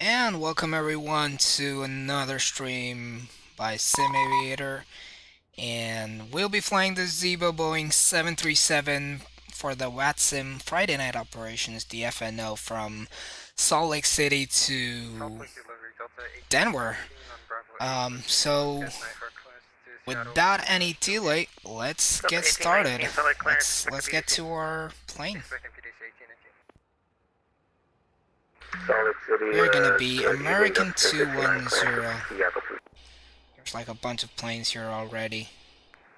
And welcome everyone to another stream by Sim Aviator. And we'll be flying the Zibo Boeing 737 for the VATSIM Friday night operations, the FNO, from Salt Lake City to Denver. So without any delay, let's get started. Let's get to our plane. We're gonna be American 210. There's like a bunch of planes here already.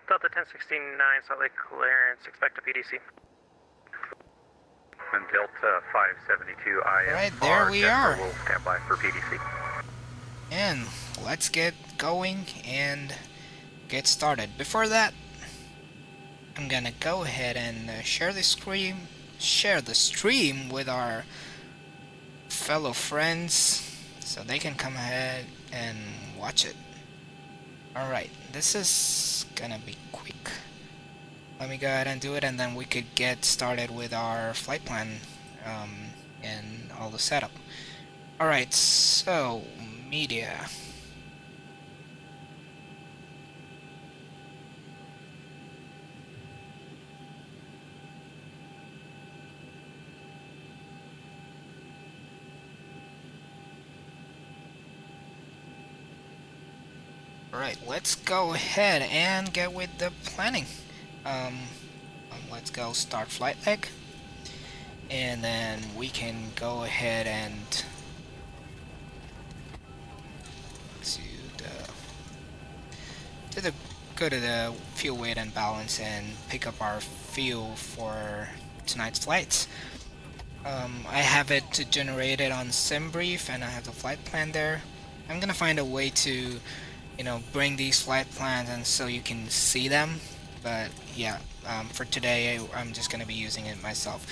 Delta 1069, Salt Lake clearance, expect a PDC. And Delta 572 IM. Right, there we are. We'll stand by for PDC. And let's get going and get started. Before that, I'm gonna go ahead and share the stream with our fellow friends so they can come ahead and watch it. Alright, this is gonna be quick. Let me go ahead and do it, and then we could get started with our flight plan and all the setup. Alright, so media. Alright, let's go ahead and get with the planning. Let's go start flight leg, and then we can go ahead and go to the fuel weight and balance and pick up our fuel for tonight's flights. I have it generated on SimBrief, and I have the flight plan there. I'm gonna find a way to bring these flight plans and so you can see them, but yeah, for today I'm just gonna be using it myself.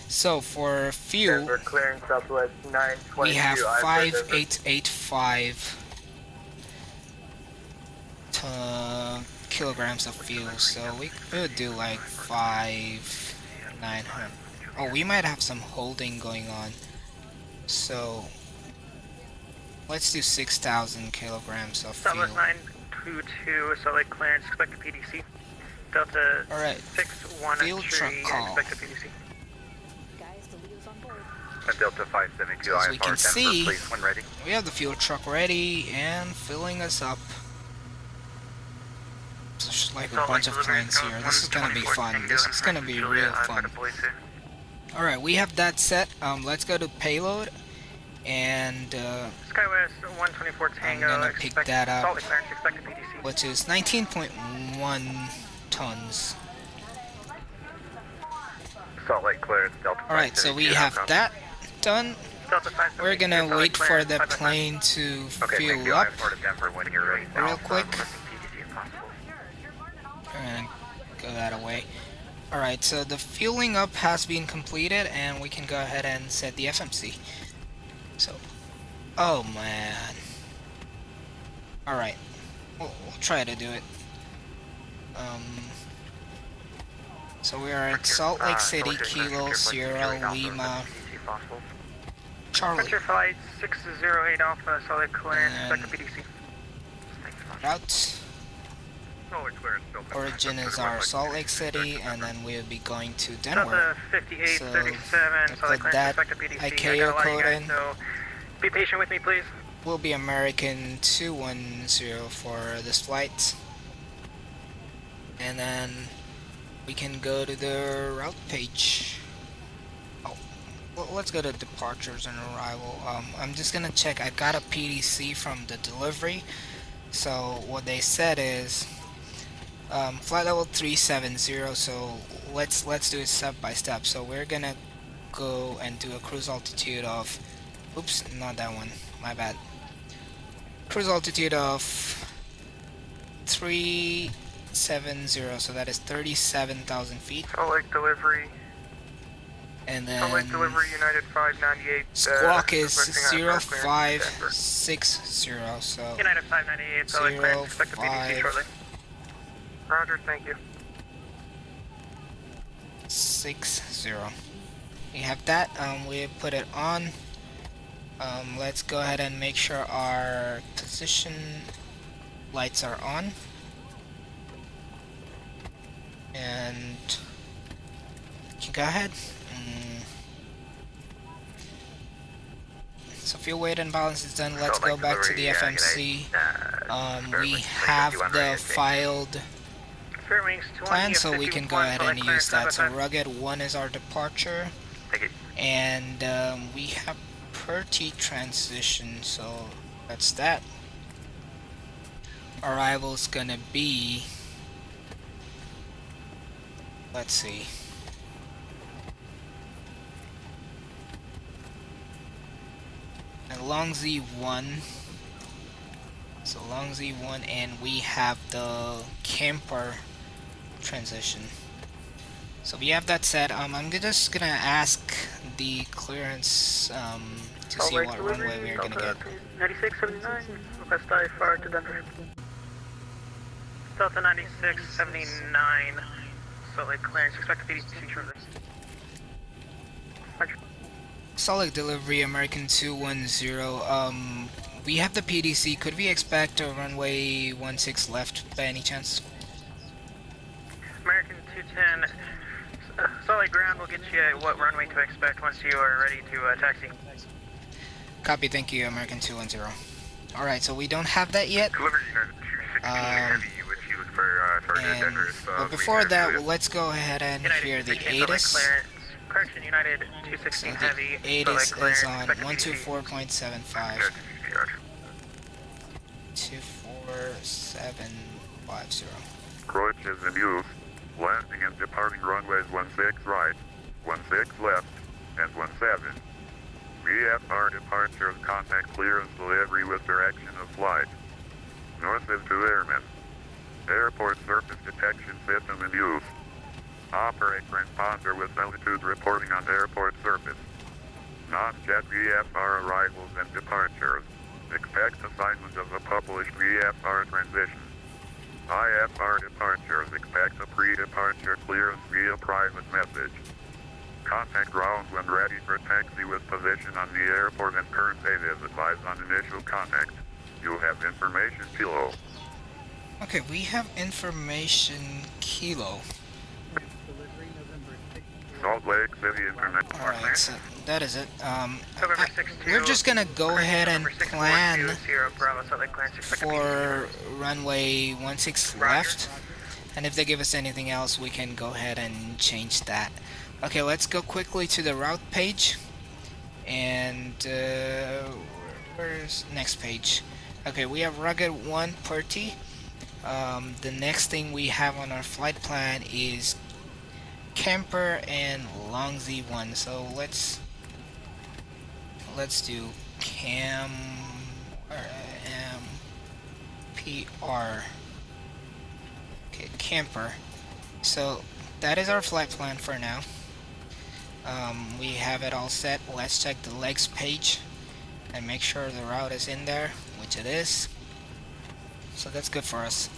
So for fuel, We're clearing Southwest 922. we have 5885 kilograms of fuel, so we could do like 5,900. Oh, we might have some holding going on, so let's do 6,000 kilograms of fuel. Southwest 922, Salt Lake clearance, expect a PDC. Delta Alright, 613, field truck call. expect a PDC. And Delta 572 As IM. we can see, please, when ready. we have the fuel truck ready and filling us up. There's like a bunch of planes here. This is gonna be fun. This is gonna be real fun. Alright, we have that set. Let's go to payload, and Skywest 124 Tango, I'm gonna pick that up, Salt Lake clearance, expect a PDC. which is 19.1 tons. Salt Lake clearance, Delta 572. Alright, so we have that done. Delta 572, We're gonna Salt Lake wait for clearance, the 559. plane to Okay, thank fuel you. up I'm part of Denver when you're ready. real quick. PDC if possible. And go that away. Alright, so the fueling up has been completed, and we can go ahead and set the FMC. So, oh man. Alright, we'll try to do it. So we are at Salt Lake City, Kilo, Sierra, Lima, Charlie. Frontier Flight 608 Alpha, Salt Lake clearance, expect a PDC. Route Salt Lake clearance, Delta origin is our Salt Lake City, and then we'll be going to Delta Denver. 5837, Salt Lake put clearance, that expect a PDC. ICAO I got a lot of you code guys, in. so be patient with me, please. Will be American 210 for this flight, and then we can go to the route page. Oh, well, let's go to departures and arrival. I'm just gonna check. I got a PDC from the delivery, so what they said is flight level 370. So let's do it step by step. So we're gonna go and do a cruise altitude of, oops, not that one, my bad. Cruise altitude of 370, so that is 37,000 feet. Salt Lake delivery. And Salt Lake then delivery, United 598. squawk is requesting our first clearance to Denver. 0560, so United 598, Salt Lake clearance, expect a PDC shortly. Roger, thank you. 60. We have that. We put it on. Let's go ahead and make sure our position lights are on. And you can go ahead. So fuel weight and balance is done. Let's go back to the FMC. We have the filed plan, so we can go ahead and use that. So rugged 1 is our departure. And we have Perty transition, so that's that. Arrival is gonna be, let's see, long Z1. So long Z1, and we have the camper transition. So we have that set. I'm just gonna ask the clearance to see what runway we're gonna get. 9679, request IFR to Denver. Delta 9679, Salt Lake clearance, expect PDC shortly. Solid delivery, American 210. We have the PDC. Could we expect a runway 16 left by any chance? American 210, Solid ground will get you what runway to expect once you are ready to taxi. Copy, thank you, American 210. Alright, so we don't have that yet. Delivery unit 216 heavy, which you look for Denver. But before that, well, let's go ahead and hear the ATIS. Correction, United 216 So heavy. the ATIS is on 124.75. 24750. Approach is in use. Landing and departing runways 16 right, 16 left, and 17. VFR departures contact clearance delivery with direction of flight. North is to airmen. Airport surface detection system in use. Operate transponder with altitude reporting on airport surface. Non-jet VFR arrivals and departures. Expect assignment of a published VFR transition. IFR departures. Expect a pre-departure clearance via private message. Contact ground when ready for taxi with position on the airport and current date is advised on initial contact. You have information kilo. Okay, we have information kilo. Salt Lake City Internet. Alright, so that is it. We're just gonna go ahead and plan for runway 16 left, and if they give us anything else, we can go ahead and change that. Okay, let's go quickly to the route page, and where's next page? Okay, we have rugged 1 Perty. The next thing we have on our flight plan is camper and long Z1. So let's do cam PR. Okay, camper. So that is our flight plan for now. We have it all set. Let's check the legs page and make sure the route is in there, which it is. So that's good for us.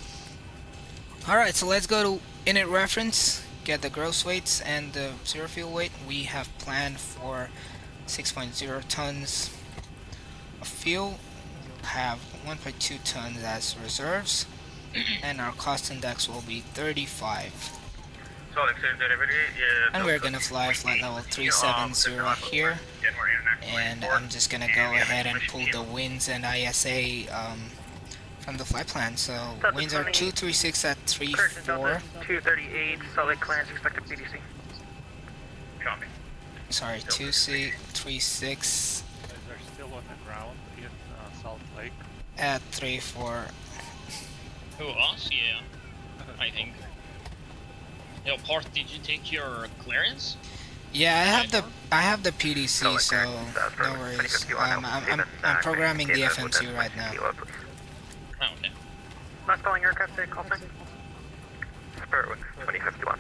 Alright, so let's go to init reference, get the gross weights and the zero fuel weight. We have planned for 6.0 tons of fuel. We'll have 1.2 tons as reserves, and our cost index will be 35. And we're gonna fly flight level 370 here, and I'm just gonna go ahead and pull the winds and ISA from the flight plan. So winds are 236 at 34. 238, Salt Lake clearance, expected PDC. Sorry, 236 They're still on the ground in Salt Lake. at 34. Who, us? Yeah, I think. Yo, Parth, did you take your clearance? Yeah, I have the PDC, so no worries. I'm programming the FMC right now. Oh, okay. Last calling aircraft, say call sign. Spirit 2051.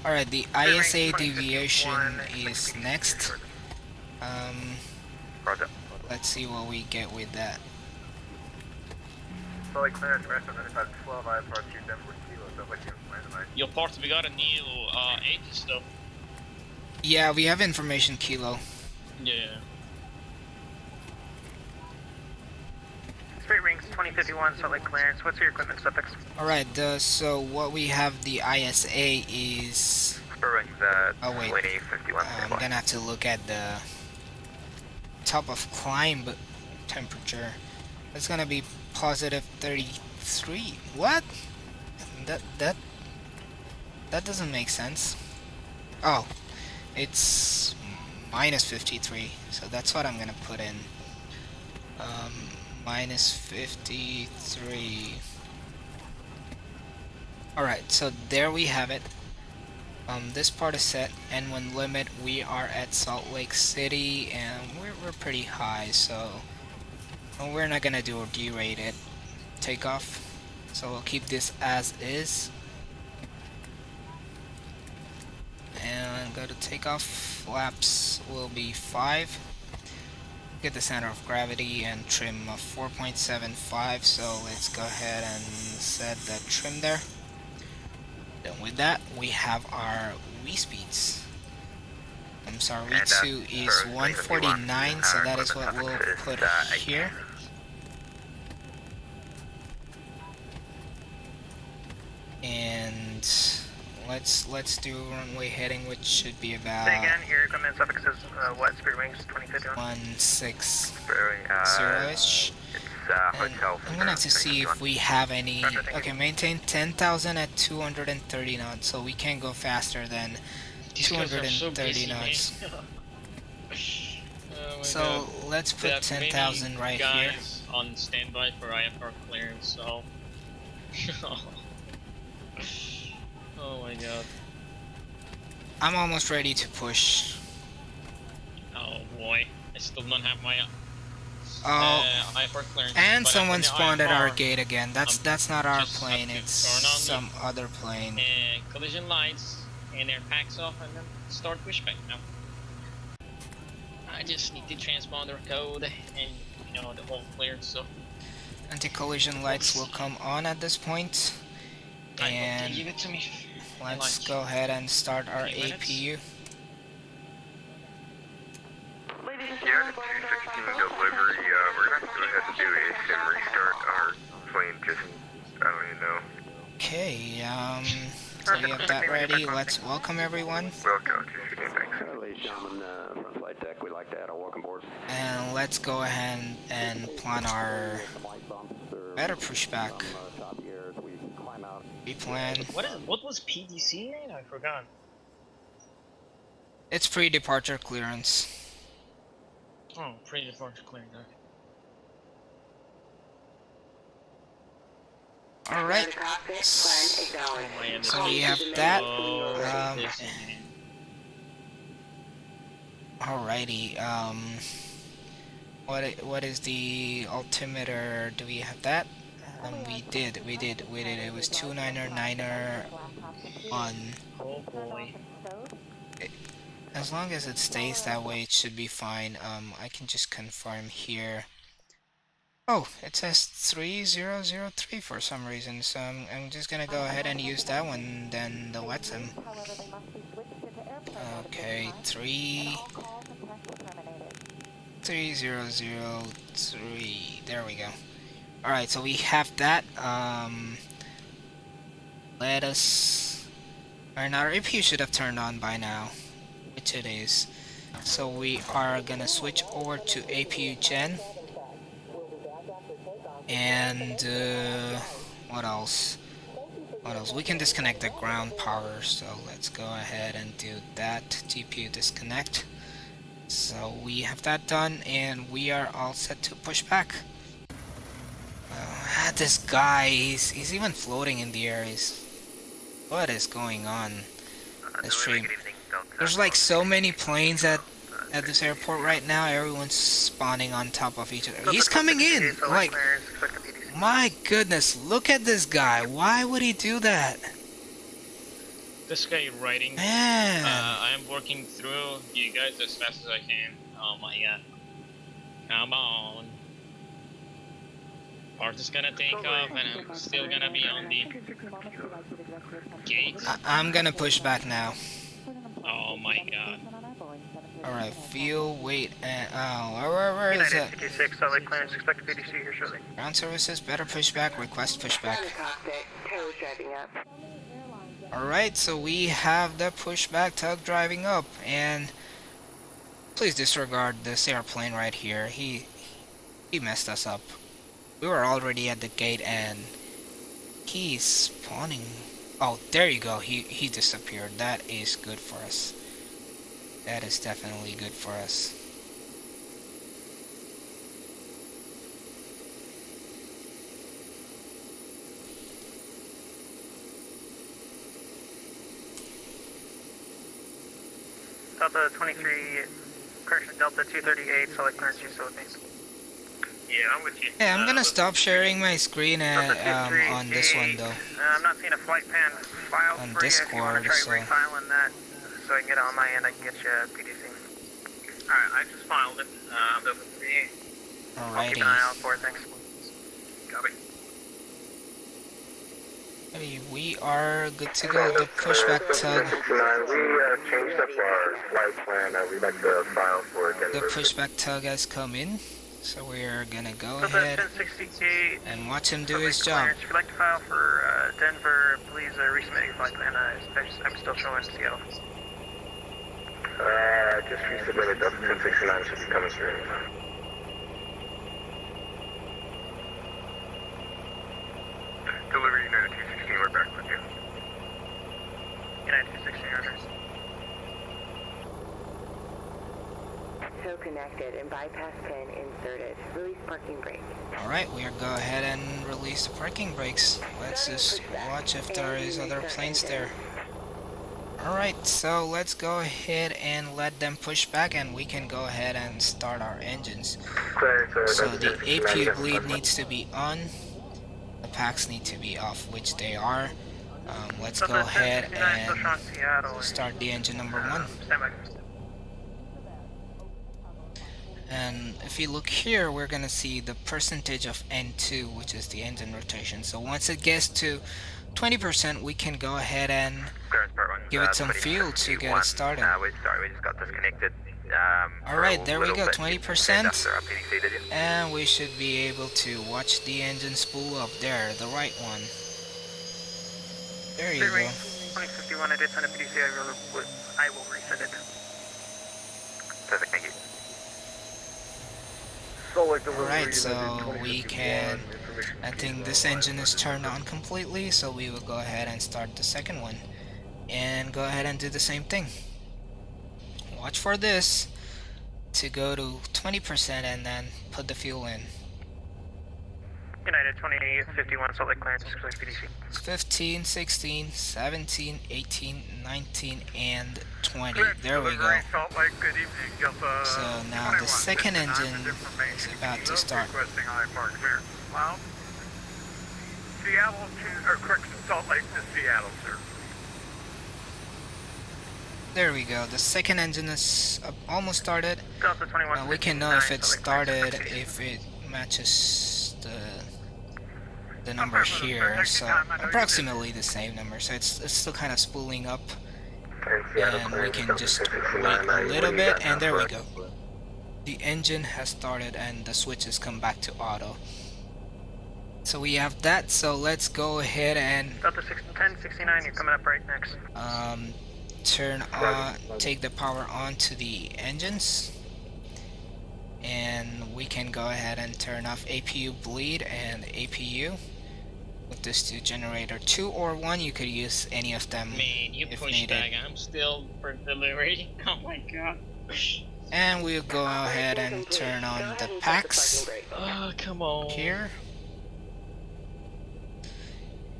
Alright, the ISA deviation is next. Roger. Let's see what we get with that. Salt Lake clearance, American 9512, IFR 2 Denver Kilo, so what you plan tonight? Yo, Parth, we got a new 80 stuff. Yeah, we have information kilo. Yeah. Spirit Wings 2051, Salt Lake clearance. What's your equipment suffix? Alright, so what we have, the ISA is... Spirit Wings Oh wait, 2051. I'm gonna have to look at the top of climb temperature. It's gonna be positive 33. What? That doesn't make sense. Oh, it's minus 53. So that's what I'm gonna put in. Minus 53. Alright, so there we have it. This part is set, and when limit, we are at Salt Lake City, and we're pretty high, so we're not gonna do a derated takeoff. So we'll keep this as is, and go to takeoff. Flaps will be 5. Get the center of gravity and trim of 4.75. So let's go ahead and set the trim there. Then with that, we have our V speeds. I'm sorry, V2 is 149, so that is what we'll put here. And let's do runway heading, which should be about Say again, your equipment suffix is what? Spirit Wings 2051? 160-ish. And I'm gonna have to see if we have any. Okay, maintain 10,000 at 230 knots, so we can't go faster than 230 knots. So let's put 10,000 right here. On standby for IFR clearance, so. Oh my god. I'm almost ready to push. Oh boy, I still don't have my IFR clearance. And but someone spawned at our IFR, gate again. That's not our just plane, have to it's turn on some other plane. collision lights, and air packs off, and then start pushback now. I just need the transponder code and the whole clearance, so. Anti-collision lights will come on at this point. And give it to me. let's go ahead and start our APU. Yeah, 216 delivery, we're gonna have to go ahead and do a sim restart our plane, just, I don't even know. Okay, so you have that ready. Let's welcome everyone. Welcome, 216, thanks. Ladies and gentlemen, front flight deck, we'd like to add a welcome board. And let's go ahead and plan our better pushback. We plan. What was PDC again? I forgot. It's pre-departure clearance. Oh, pre-departure clearance. Okay. Alright. So we have that. Alrighty. What is the altimeter? Do we have that? We did. It was 29er 1. Oh boy. As long as it stays that way, it should be fine. I can just confirm here. Oh, it says 3003 for some reason, so I'm just gonna go ahead and use that one, then the VATSIM. Okay, 3003. There we go. Alright, so we have that. Let us... And our APU should have turned on by now, which it is. So we are gonna switch over to APU Gen. And what else? We can disconnect the ground power, so let's go ahead and do that. GPU disconnect. So we have that done, and we are all set to push back. This guy, he's even floating in the air. What is going on? This stream. There's like so many planes at this airport right now. Everyone's spawning on top of each other. He's coming in! Like, my goodness, look at this guy. Why would he do that? This guy writing. Man. I am working through you guys as fast as I can. Oh my god. Come on. Part is gonna take off and I'm still gonna be on the gate. I'm gonna push back now. Oh my god. Alright, fuel, weight, and where is United it? TK6, Salt Lake clearance, expect PDC here shortly. Ground services, better pushback, request pushback. Tower's driving up. Alright, so we have the pushback tug driving up, and please disregard this airplane right here. He messed us up. We were already at the gate and he's spawning. Oh, there you go. He disappeared. That is good for us. That is definitely good for us. Delta 23, correction, Delta 238, Salt Lake clearance, you still with me. Yeah, I'm with you. Yeah, I'm gonna stop sharing my screen Delta on this one though. I'm not seeing a flight plan filed On for you. If you want to Discord, try so- refiling that, so I can get it on my end, I can get you PDC. Alright, I just filed it. Delta 3. I'll keep an eye out Alrighty. for it, thanks. Copy. Alrighty, we are good to go. The pushback tug. We changed up our flight plan. We'd like to file for The pushback tug has come in, so we're gonna go Delta ahead 1068, and watch him do Salt Lake his job. clearance. If you'd like to file for Denver, please resubmit your flight plan. I'm still showing Seattle. Just resubmitted. Delta 1069 should be coming through anytime. Delivery United 216, we're back with you. United 216 orders. So connected and bypass pin inserted. Release parking brake. Alright, we'll go ahead and release the parking brakes. Let's just watch if there is other planes there. Alright, so let's go ahead and let them push back and we can go ahead and start our engines. So the APU bleed needs to be on. The packs need to be off, which they are. Let's go ahead and start the engine number 1. Stand by. And if you look here, we're gonna see the percentage of N2, which is the engine rotation. So once it gets to 20%, we can go ahead and give it some fuel to get it started. We just got disconnected. Alright, there we go, 20%. And we should be able to watch the engine spool up there, the right one. There you go. 2051, I did send a PDC, I will resend it. Perfect, thank you. Alright, so we can, I think this engine is turned on completely, so we will go ahead and start the second one. And go ahead and do the same thing. Watch for this to go to 20% and then put the fuel in. United 2051, Salt Lake clearance, expect PDC. It's 15, 16, 17, 18, 19, and 20. There we go. Salt Lake, good evening. So now the second engine is about to start. Requesting high park here. Well, Seattle to, or correction, Salt Lake to Seattle, sir. There we go. The second engine is almost started. Delta 21. We can know if it started if it matches the number here. So approximately the same number. So it's still kind of spooling up. And we can just wait a little bit, and there we go. The engine has started and the switches come back to auto. So we have that, so let's go ahead and Delta 1069, you're coming up right next. turn on, take the power on to the engines. And we can go ahead and turn off APU bleed and APU. With this to generator 2 or 1, you could use any of them Man, you if push needed. back. I'm still for delivery. Oh my god. And we'll go ahead and turn on the packs Oh, come on. here.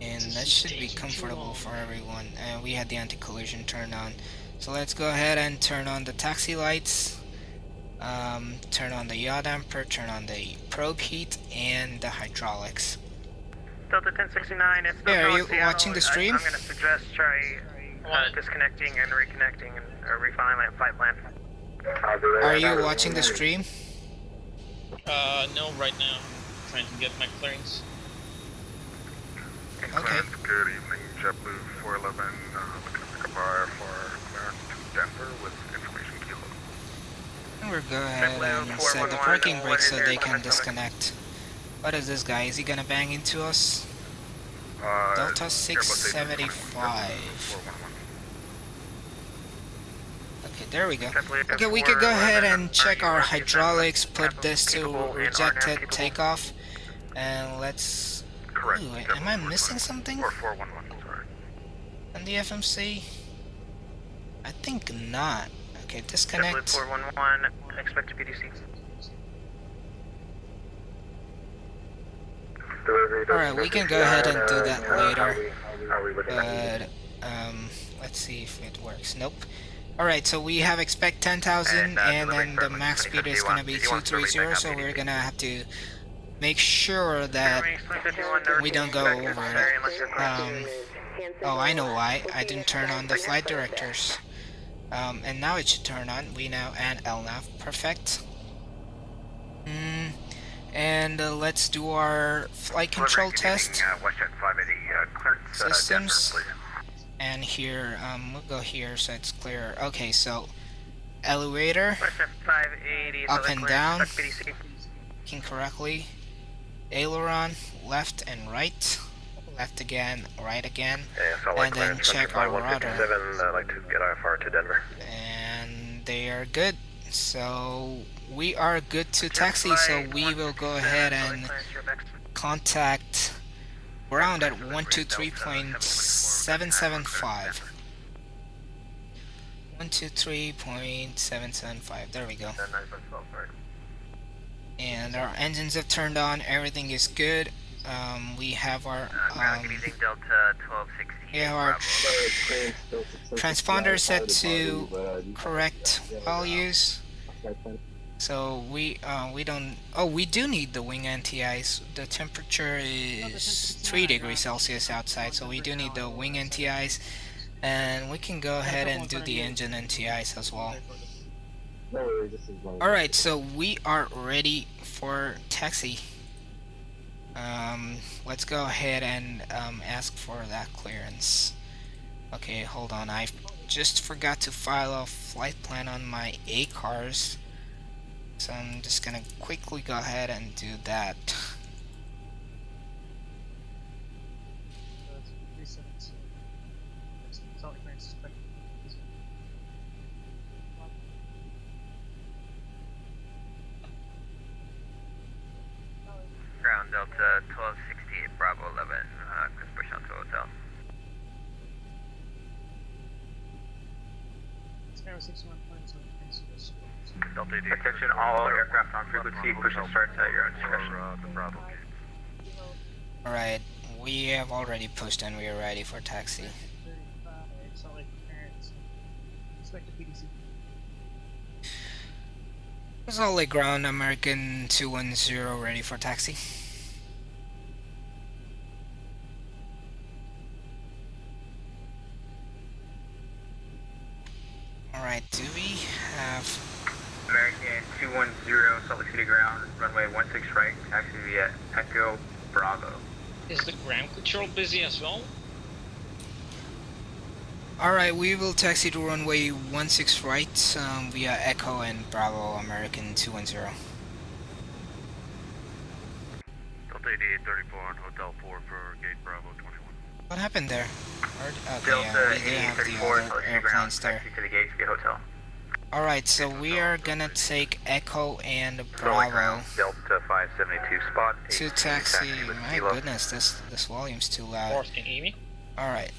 And This that is should be taking too comfortable long. for everyone. And we had the anti-collision turned on. So let's go ahead and turn on the taxi lights. Turn on the yaw damper, turn on the probe heat, and the hydraulics. Delta 1069, it's Yeah, are still you Seattle. watching the stream? I'm going to suggest try disconnecting and reconnecting and refiling that flight plan. Are you watching the stream? No, right now. I'm trying to get my clearance. Okay. Good evening, JetBlue 411. Looking to pick up our for clearance to Denver with information kilo. we'll go ahead and set the parking brake so they can disconnect. What is this guy? Is he gonna bang into us? Delta 675. Okay, there we go. Okay, we could go ahead and check our hydraulics, put this to rejected takeoff, and let's... Ooh, am I missing something? 411, sorry. On the FMC? I think not. Okay, disconnect. 411, expect a PDC. Alright, we can go ahead and do that later. But, let's see if it works. Nope. Alright, so we have expect 10,000 and then the max speed is gonna be 230, so we're gonna have to make sure that we don't go over it. Oh, I know why. I didn't turn on the flight directors. And now it should turn on. We now add LNAV. Perfect. And let's do our flight control test. Systems. And here, we'll go here so it's clear. Okay, so elevator, up and down, looking correctly. Aileron, left and right. Left again, right again, and then check our rudder. I'd like to get IFR to Denver. And they are good. So we are good to taxi. So we will go ahead and contact ground at 123.775. 123.775. There we go. And our engines have turned on. Everything is good. We have our transponder set to correct values. So we don't. Oh, we do need the wing NTIs. The temperature is 3 degrees Celsius outside, so we do need the wing NTIs, and we can go ahead and do the engine NTIs as well. Alright, so we are ready for taxi. Let's go ahead and ask for that clearance. Okay, hold on. I just forgot to file a flight plan on my ACARS. So I'm just gonna quickly go ahead and do that. Ground Delta 1268 Bravo 11, push on to hotel. Attention all aircraft on frequency, push and start at your own discretion. Alright, we have already pushed and we are ready for taxi. Salt Lake ground, American 210 ready for taxi. Alright, do we have... American 210, Salt Lake City ground, runway 16 right, taxi via Echo Bravo. Is the ground control busy as well? Alright, we will taxi to runway 16 right via Echo and Bravo, American 210. Delta 8834 on Hotel 4 for Gate Bravo 21. What happened there? Okay, Delta yeah, we do have the 8834, other Salt Lake City ground, airplanes there. taxi to the gate via hotel. Alright, so we are gonna take Echo and Bravo Delta 572 spot. to taxi. My goodness, this volume's too loud. Fourth, can you hear me? Alright.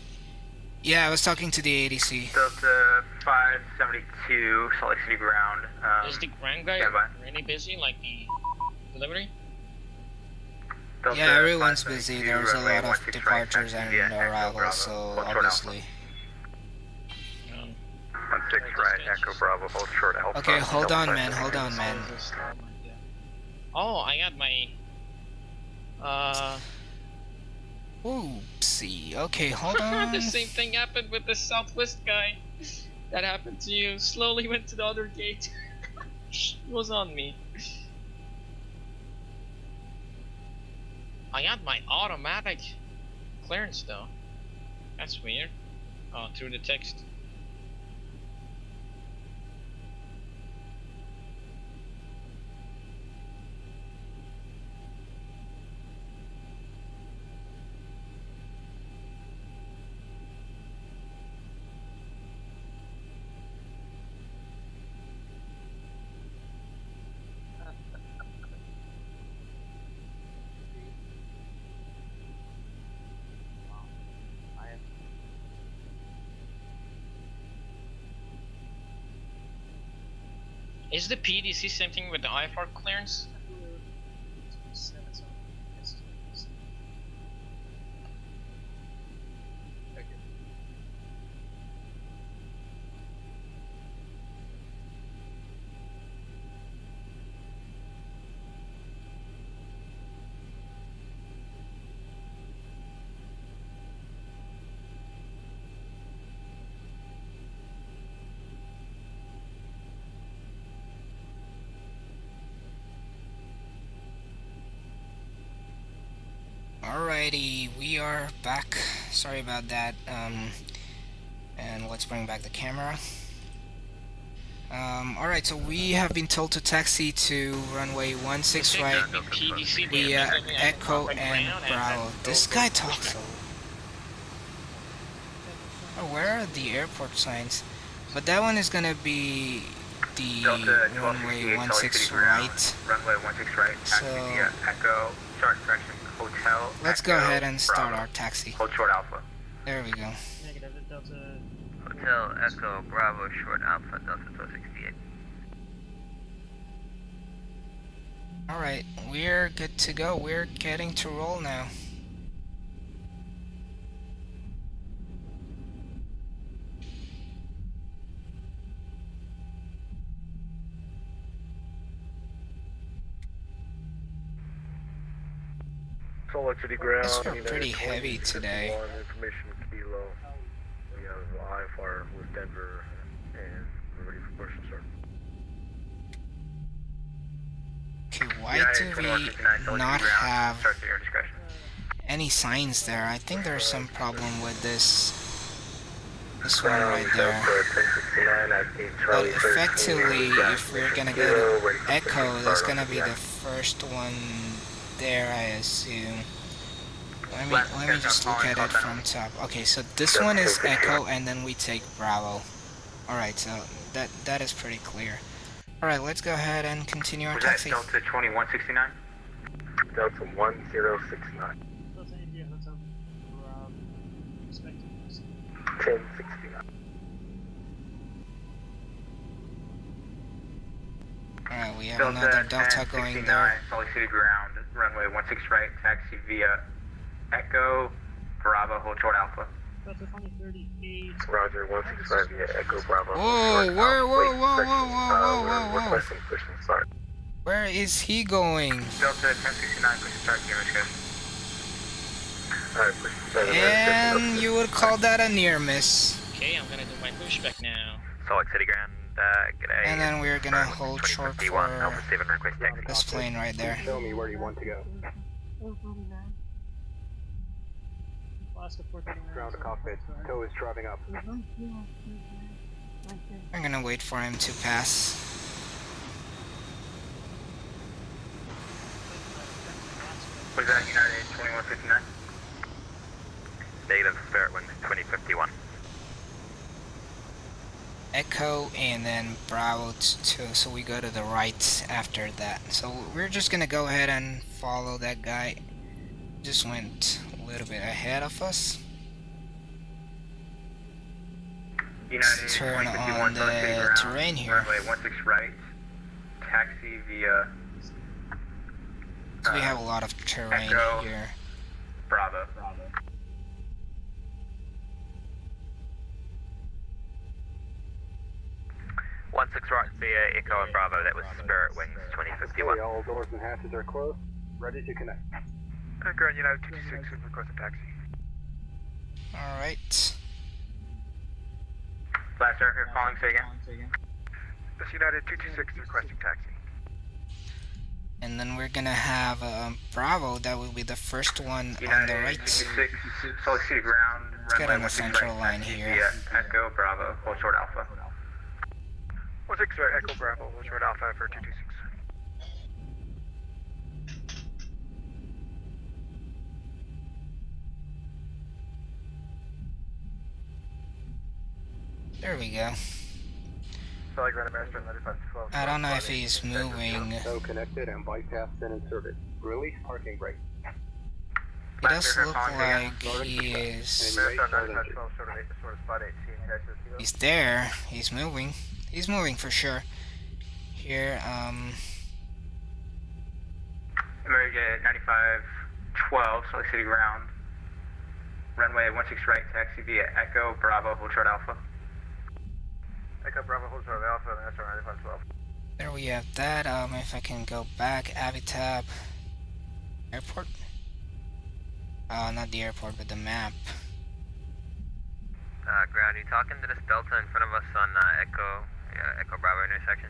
Yeah, I was talking to the ADC. Delta 572, Salt Lake City ground. Is the ground guy standby. really busy, like the delivery? Delta Yeah, everyone's busy. 572, There's a runway lot of 16 right, departures taxi and via Echo arrivals, Bravo, so hold short obviously. 16 right, Echo Bravo, hold short Alpha. Okay, hold Delta on, man. 572. Hold on, man. Oh, I got my... Oopsie. Okay, hold on. The same thing happened with the Southwest guy. That happened to you. Slowly went to the other gate. It was on me. I got my automatic clearance though. That's weird. Oh, through the text. Is the PDC same thing with the IFR clearance? Alrighty, we are back. Sorry about that. And let's bring back the camera. Alright, so we have been told to taxi to runway 16 right via Echo and Bravo. This guy talks. Oh, where are the airport signs? But that one is gonna be the Delta runway 1268, 16 ground, right. runway 16 right, taxi So via Echo, sorry, correction, Hotel. let's go Echo, ahead and start Bravo. our taxi. Hold short Alpha. There we go. Negative, Delta. Hotel Echo Bravo Short Alpha Delta 1268. Alright, we're good to go. We're getting to roll now. Salt Lake City ground. Guess we're pretty heavy today. Information kilo. We have IFR with Denver and we're ready for push and start. Okay, why United do 2159, we Salt Lake not City ground, have start to your discretion. any signs there? I think there's some problem with this one right there. But effectively, if we're gonna go to Echo, that's gonna be the first one there, I assume. Let me just look at it from top. Okay, so this one is Echo, and then we take Bravo. Alright, so that is pretty clear. Alright, let's go ahead and continue our Was that taxi. Delta 2169? Delta 1069. Delta India, Hotel. Expecting 1069. Alright, we have another Delta going there. Salt Lake City ground, runway 16 right, taxi via Echo, Bravo, hold short Alpha. Delta 2038. Roger, 165 via Echo Bravo. Whoa, Short whoa, Alpha. whoa, Wait, whoa, section, whoa, whoa, we're whoa, whoa. requesting push and start. Where is he going? Delta 1069, push and start to your discretion. Alright, push and start. And you would call that a near miss. Okay, I'm gonna do my pushback now. Salt Lake City ground, g'day. And then we're gonna hold short for Alpha 7 request taxi. this plane right there. Show me where you want to go. Alaska 439. Ground to cockpit. Tow is driving up. I'm gonna wait for him to pass. Was that United 2159? Negative, Spirit Wind 2051. Echo and then Bravo 2, so we go to the right after that. So we're just gonna go ahead and follow that guy. Just went a little bit ahead of us. United Turn 2051, on Salt Lake City the ground, terrain here. runway 16 right, taxi via So we have a lot of terrain Echo. here. Bravo. 16 right via Echo and Bravo, that was Spirit Wings 2051. All doors and hatches are closed. Ready to connect. Ground United 226 request a taxi. Alright. Last aircraft calling, say again. This United 226 requesting taxi. And then we're gonna have Bravo, that will be the first one on the United right. 226, Salt Lake City ground, Let's get runway on the 16 central right, line taxi here. via Echo, Bravo, hold short Alpha. 16 right, Echo Bravo, hold short Alpha for 226. There we go. Salt Lake Ground American 9512. I don't know if he's moving. Tow connected and bypass then inserted. Release parking brake. It does look like he is... He's there. He's moving. He's moving for sure. here. American 9512, Salt Lake City ground. Runway 16 right, taxi via Echo Bravo, hold short Alpha. Echo Bravo, hold short Alpha, and SR 9512. There we have that. If I can go back, Avitab Airport. Not the airport, but the map. Ground, you talking to this Delta in front of us on Echo Bravo intersection?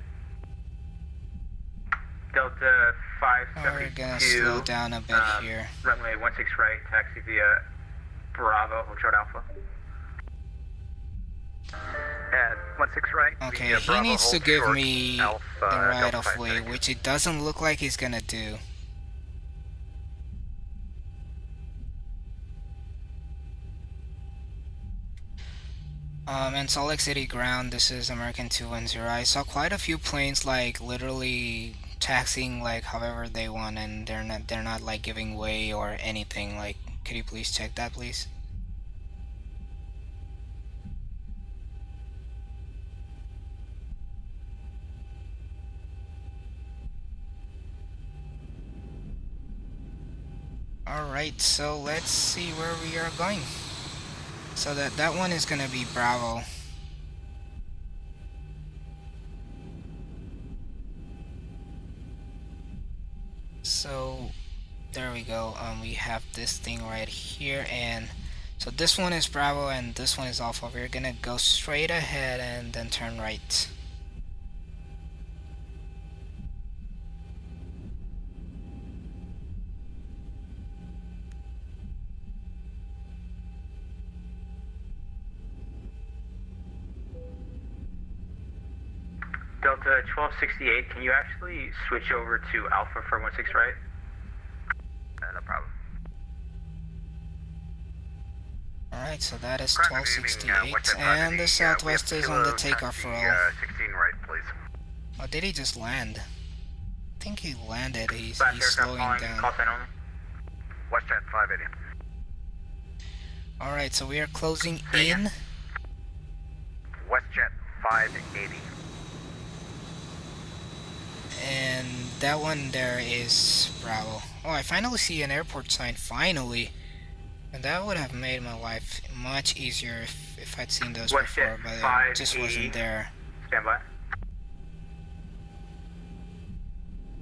Delta We're gonna 572. slow down a bit here. Runway 16 right, taxi via Bravo, hold short Alpha. At 16 right. Okay, via he Bravo, needs to hold give short me Alpha, the right Delta of way, 572. which it doesn't look like he's gonna do. And Salt Lake City ground, this is American 210. I saw quite a few planes like literally taxiing like however they want, and they're not like giving way or anything. Like, could you please check that, please? Alright, so let's see where we are going. So that one is gonna be Bravo. So there we go. We have this thing right here, and so this one is Bravo and this one is Alpha. We're gonna go straight ahead and then turn right. Delta 1268, can you actually switch over to Alpha for 16 right? No problem. Alright, so that is 1268, and the Southwest is on the takeoff roll. 16 right, please. Oh, did he just land? I think he landed. He's Flash aircraft slowing calling, down. call sign only. WestJet 580. Alright, so we are closing Say in. again. WestJet 580. And that one there is Bravo. Oh, I finally see an airport sign, finally. And that would have made my life much easier if I'd seen those before, but it just wasn't there. Stand by.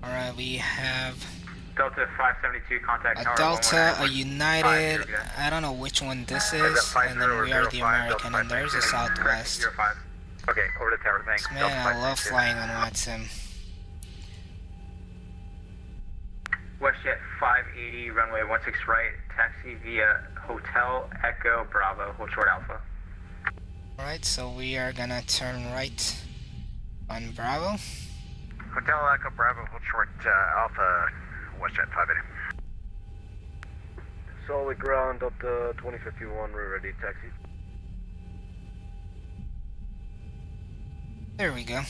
Alright, we have Delta 572, contact a tower Delta, a 119.5, United, you're good. I don't know which one this is, and then we are the American, and there's a Southwest. 05. Okay, over to tower, thanks. Man, I love flying on VATSIM. WestJet 580, runway 16 right, taxi via Hotel Echo Bravo, hold short Alpha. Alright, so we are gonna turn right on Bravo. Hotel Echo Bravo, hold short Alpha, WestJet 580. Solid ground, Delta 2051, we're ready, taxi. There we go.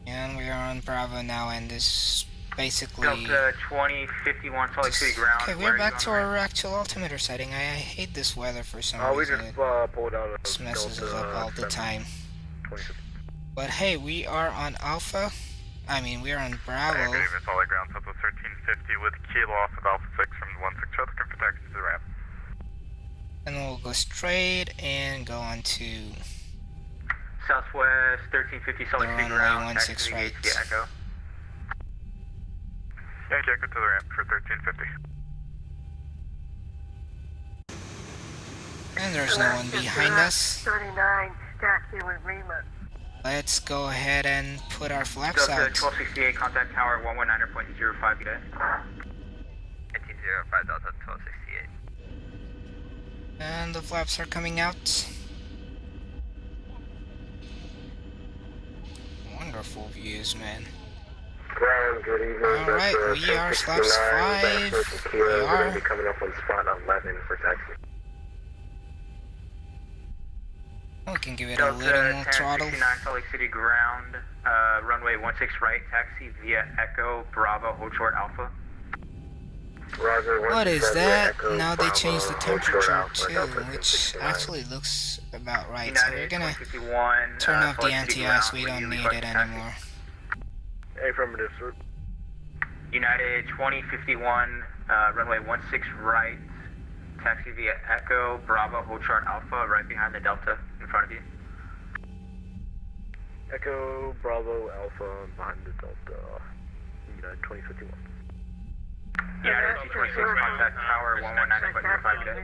And we are on Bravo now, and this basically... Delta 2051, Salt Lake City ground. Okay, where we're are you back going to right? our actual altimeter setting. I hate this weather for some We reason. just pulled out of It messes us Delta up all the 7, time. 2050. But hey, we are on Alpha. I mean, we are on Bravo. Good evening, solid ground, Southwest 1350 with kilo off of Alpha 6 from 16 right, looking for taxi to the ramp. And we'll go straight and go on to Southwest 1350, Salt Lake the City runway ground. 16 taxi right. via Echo. Yankee Echo to the ramp for 1350. And there's no one behind us. 39, taxi with Lima. Let's go ahead and put our flaps Delta out. 1268, contact tower 119.05, good day. 1905, Delta 1268. And the flaps are coming out. Wonderful views, man. Ground, good evening. Alright, we are flaps 5. We We're are. going to be coming up on spot 11 for taxi. We can give it a Delta little more throttle. 1069, Salt Lake City ground, runway 16 right, taxi via Echo Bravo, hold short Alpha. Roger, What is 167 that? Echo Now they Bravo, changed the hold short temperature Alpha, too, Delta which 1069. actually looks about right. So we're United gonna 2051, turn off the Salt Lake City anti-ice. ground, We will don't you need request it a taxi? anymore. Affirmative, sir. United 2051, runway 16 right, taxi via Echo Bravo, hold short Alpha, right behind the Delta in front of you. Echo Bravo Alpha behind the Delta. United 2051. United 226, contact tower 119.05 today.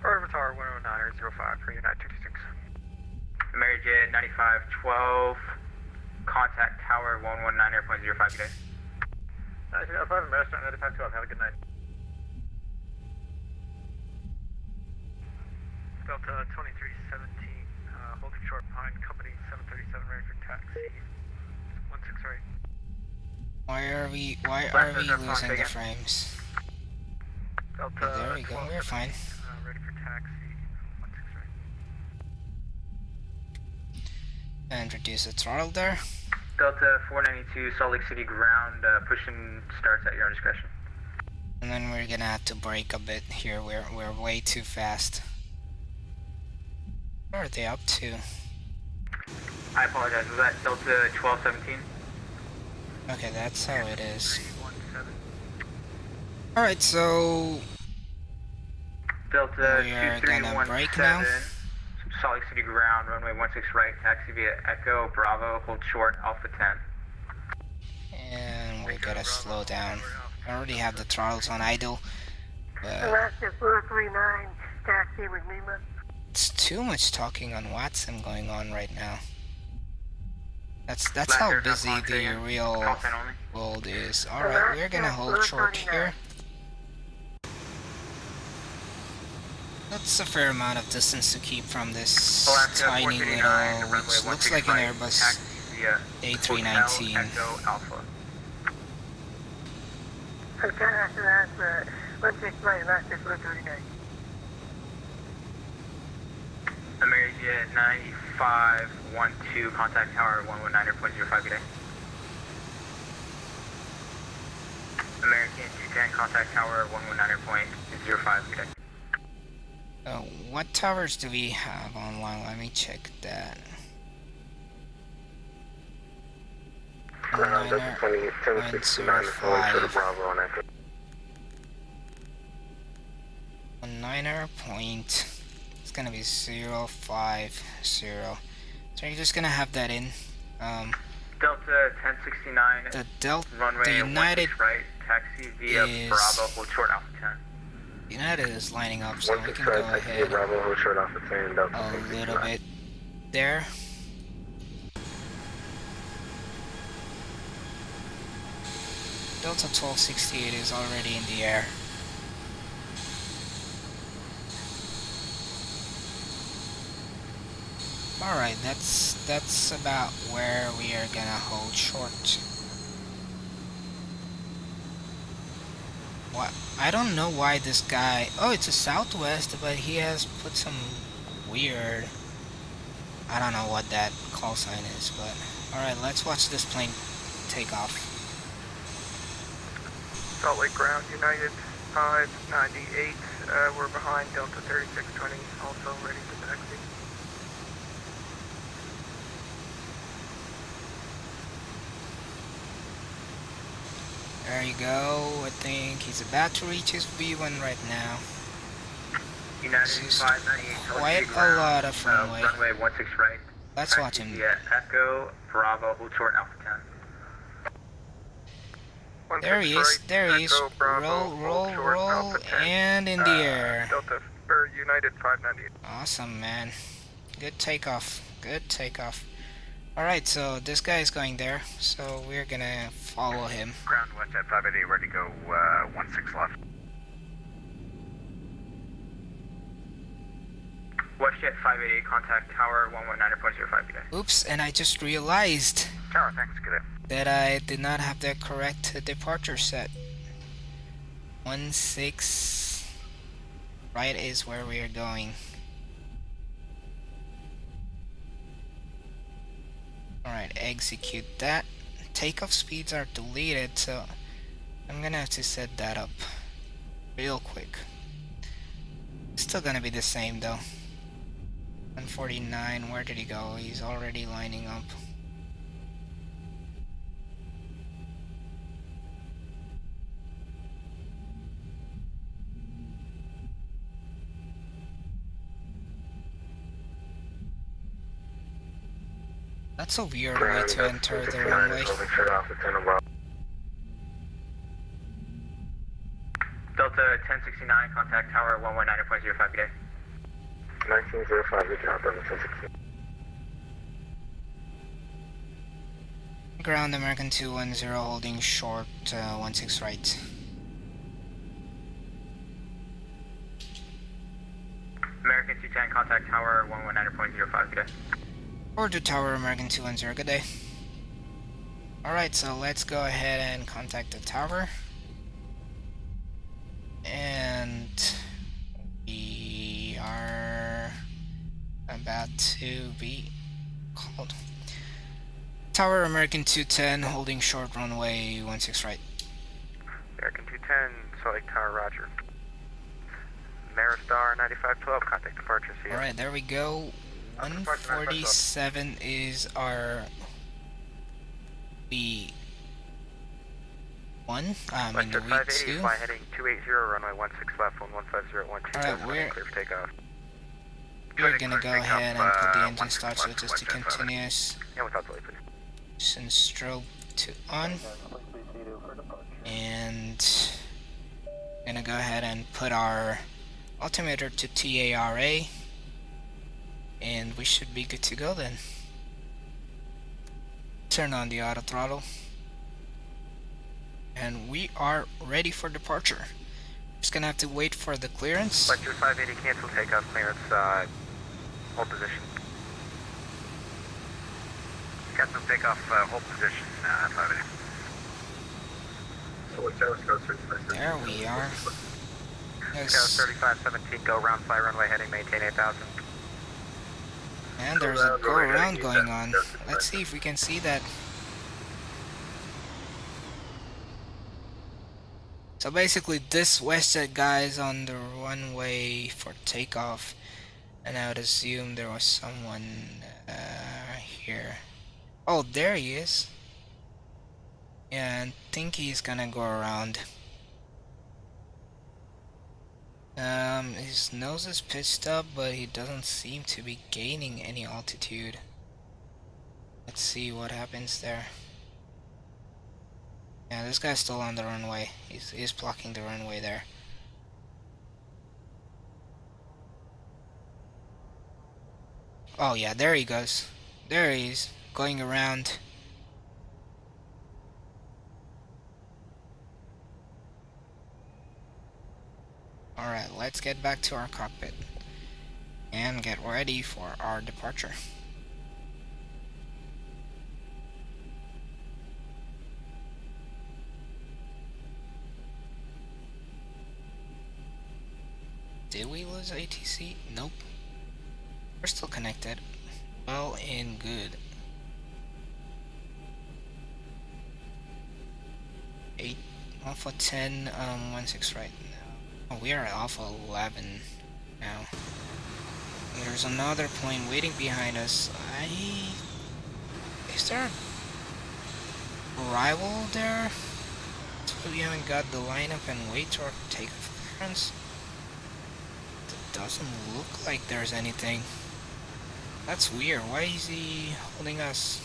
Over tower 109.05 for United 226. Amerijet 9512, contact tower 119.05 today. 95 Amerijet 9512, have a good night. Delta 2317, holding short behind company 737 ready for taxi. 16 right. Why are we losing the frames? Delta Okay, there we go. We're fine. Ready for taxi. 16 right. And reduce the throttle there. Delta 492, Salt Lake City ground, pushing starts at your own discretion. And then we're gonna have to brake a bit here. We're way too fast. What are they up to? I apologize, was that Delta 1217? Okay, that's how it is. Alright, so Delta we are gonna brake now. 2317, Salt Lake City ground, runway 16 right, taxi via Echo Bravo, hold short Alpha 10. And we gotta slow down. I already have the throttles on idle, but Alaska 439, taxi with Lima. it's too much talking on VATSIM going on right now. That's how busy the real Content only. world is. Alright, we're gonna hold short here. That's a fair amount of distance to keep from this Alaska tiny 439, little, runway which looks 16 like an right, Airbus taxi via A319. Hotel Echo Alpha. Okay, after that, 16 right, Alaska 439. Amerijet 9512, contact tower 119.05 today. American 210, contact tower 119.05 today. What towers do we have online? Let me check that. Delta 20, 1069, holding short of 105. Bravo on Echo. 19er point. It's gonna be 050. So you're just gonna have that in. Delta 1069, The Delta, runway the United 16 right, taxi via is- Bravo, hold short Alpha 10. United is lining up, so we 16 can go right, taxi via ahead Bravo, hold short Alpha 10, Delta a 1069. little bit there. Delta 1268 is already in the air. Alright, that's about where we are gonna hold short. What? I don't know why this guy... Oh, it's a Southwest, but he has put some weird... I don't know what that call sign is, but... Alright, let's watch this plane take off. Salt Lake ground, United 598, we're behind Delta 3620, also ready for taxi. There you go. I think he's about to reach his V1 right now. United This is 598, Salt quite Lake City a ground, lot of runway. runway 16 right, Let's taxi watch him. via Echo Bravo, hold short Alpha 10. There he is. There he is. Roll, roll, roll, and in the air. Delta, or United 598. Awesome, man. Good takeoff. Good takeoff. Alright, so this guy is going there, so we're gonna follow him. Ground west at 588, ready to go, 16 left. WestJet 588, contact tower 119.05 today. Oops, and I just realized Tower, thanks, good day. that I did not have the correct departure set. 16 right is where we are going. Alright, execute that. Takeoff speeds are deleted, so I'm gonna have to set that up real quick. Still gonna be the same though. 149, where did he go? He's already lining up. That's a weird way to enter the runway. Delta 1069, contact tower 119.05 today. 1905, reaching out Delta 1069. Ground American 210 holding short 16 right. American 210, contact tower 119.05 today. Or to tower American 210, good day. Alright, so let's go ahead and contact the tower. And we are about to be called. Tower American 210 holding short runway 16 right. American 210, Salt Lake Tower, roger. Maristar 9512, contact departure. Alright, there we go. 147 is our V1. I mean the V2. Fly heading 280, runway 16 left, 1150 at 12. Alright, clear for takeoff. we're gonna go ahead and put the engine start switches to continuous. And without delay, please. And strobe to on. And gonna go ahead and put our altimeter to TARA. And we should be good to go then. Turn on the auto throttle. And we are ready for departure. Just gonna have to wait for the clearance. Lecture 580, cancel takeoff clearance, hold position. Cancel takeoff, hold position, 580. There we are. Yes. 3517, go round, fly runway heading, maintain 8000. And there's a go around going on. Let's see if we can see that. So basically this WestJet guy is on the runway for takeoff. And I would assume there was someone here. Oh, there he is. Yeah, I think he's gonna go around. His nose is pitched up, but he doesn't seem to be gaining any altitude. Let's see what happens there. Yeah, this guy's still on the runway. He's blocking the runway there. Oh yeah, there he goes. There he is, going around. Alright, let's get back to our cockpit and get ready for our departure. Did we lose ATC? Nope. We're still connected. Well and good. 8 Alpha 10 16 right now. Oh, we are at Alpha 11 now. There's another plane waiting behind us. Is there a rival there? That's why we haven't got the lineup and wait or takeoff clearance. It doesn't look like there's anything. That's weird. Why is he holding us?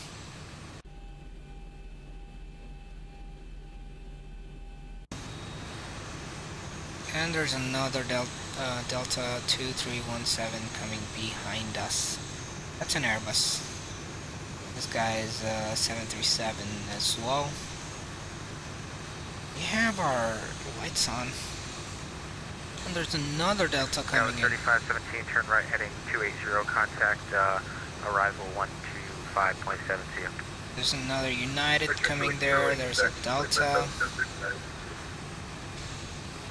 And there's another Delta 2317 coming behind us. That's an Airbus. This guy is 737 as well. We have our lights on. And there's another Delta coming in. 3517, turn right heading 280, contact arrival 125.7, see you. There's another United coming there. There's a Delta.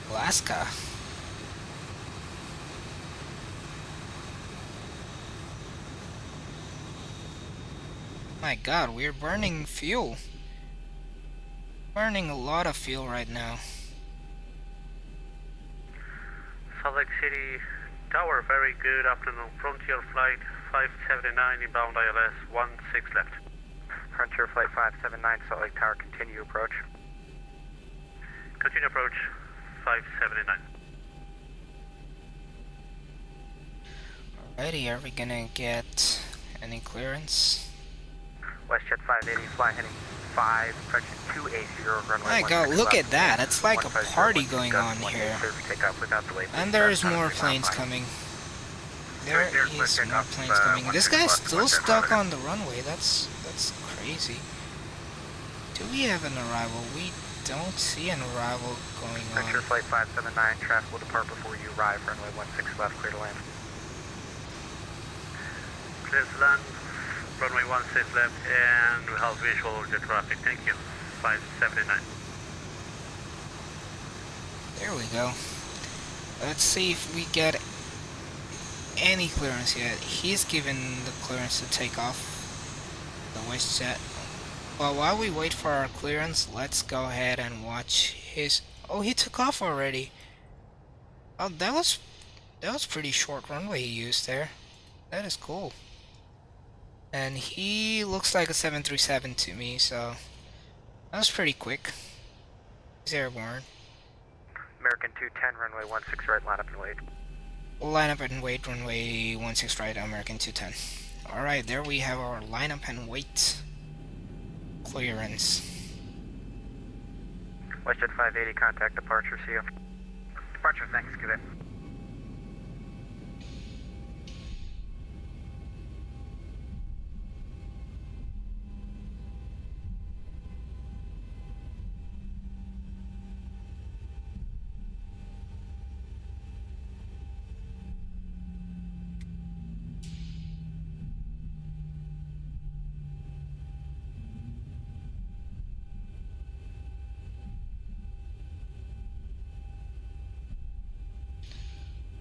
Alaska. My god, we're burning fuel. Burning a lot of fuel right now. Salt Lake City Tower, very good afternoon. Frontier Flight 579 inbound ILS 16 left. Frontier Flight 579, Salt Lake Tower, continue approach. Continue approach 579. Alrighty, are we gonna get any clearance? WestJet 580, fly heading 5, approaching 280, runway My god, look at that. It's like a party going on here. And there's more planes coming. There is more planes coming. This guy's still stuck on the runway. That's crazy. Do we have an arrival? We don't see an arrival going on. Frontier Flight 579, traffic will depart before you arrive, runway 16 left, clear to land. Clear to land, runway 16 left, and we have visual of the traffic. Thank you. 579. There we go. Let's see if we get any clearance yet. He's given the clearance to take off the WestJet. Well, while we wait for our clearance, let's go ahead and watch his... Oh, he took off already. Oh, that was pretty short runway he used there. That is cool. And he looks like a 737 to me, so that was pretty quick. He's airborne. American 210, runway 16 right, line up and wait. Line up and wait, runway 16 right, American 210. Alright, there we have our line up and wait clearance. WestJet 580, contact departure, see you. Departure, thanks, cadet.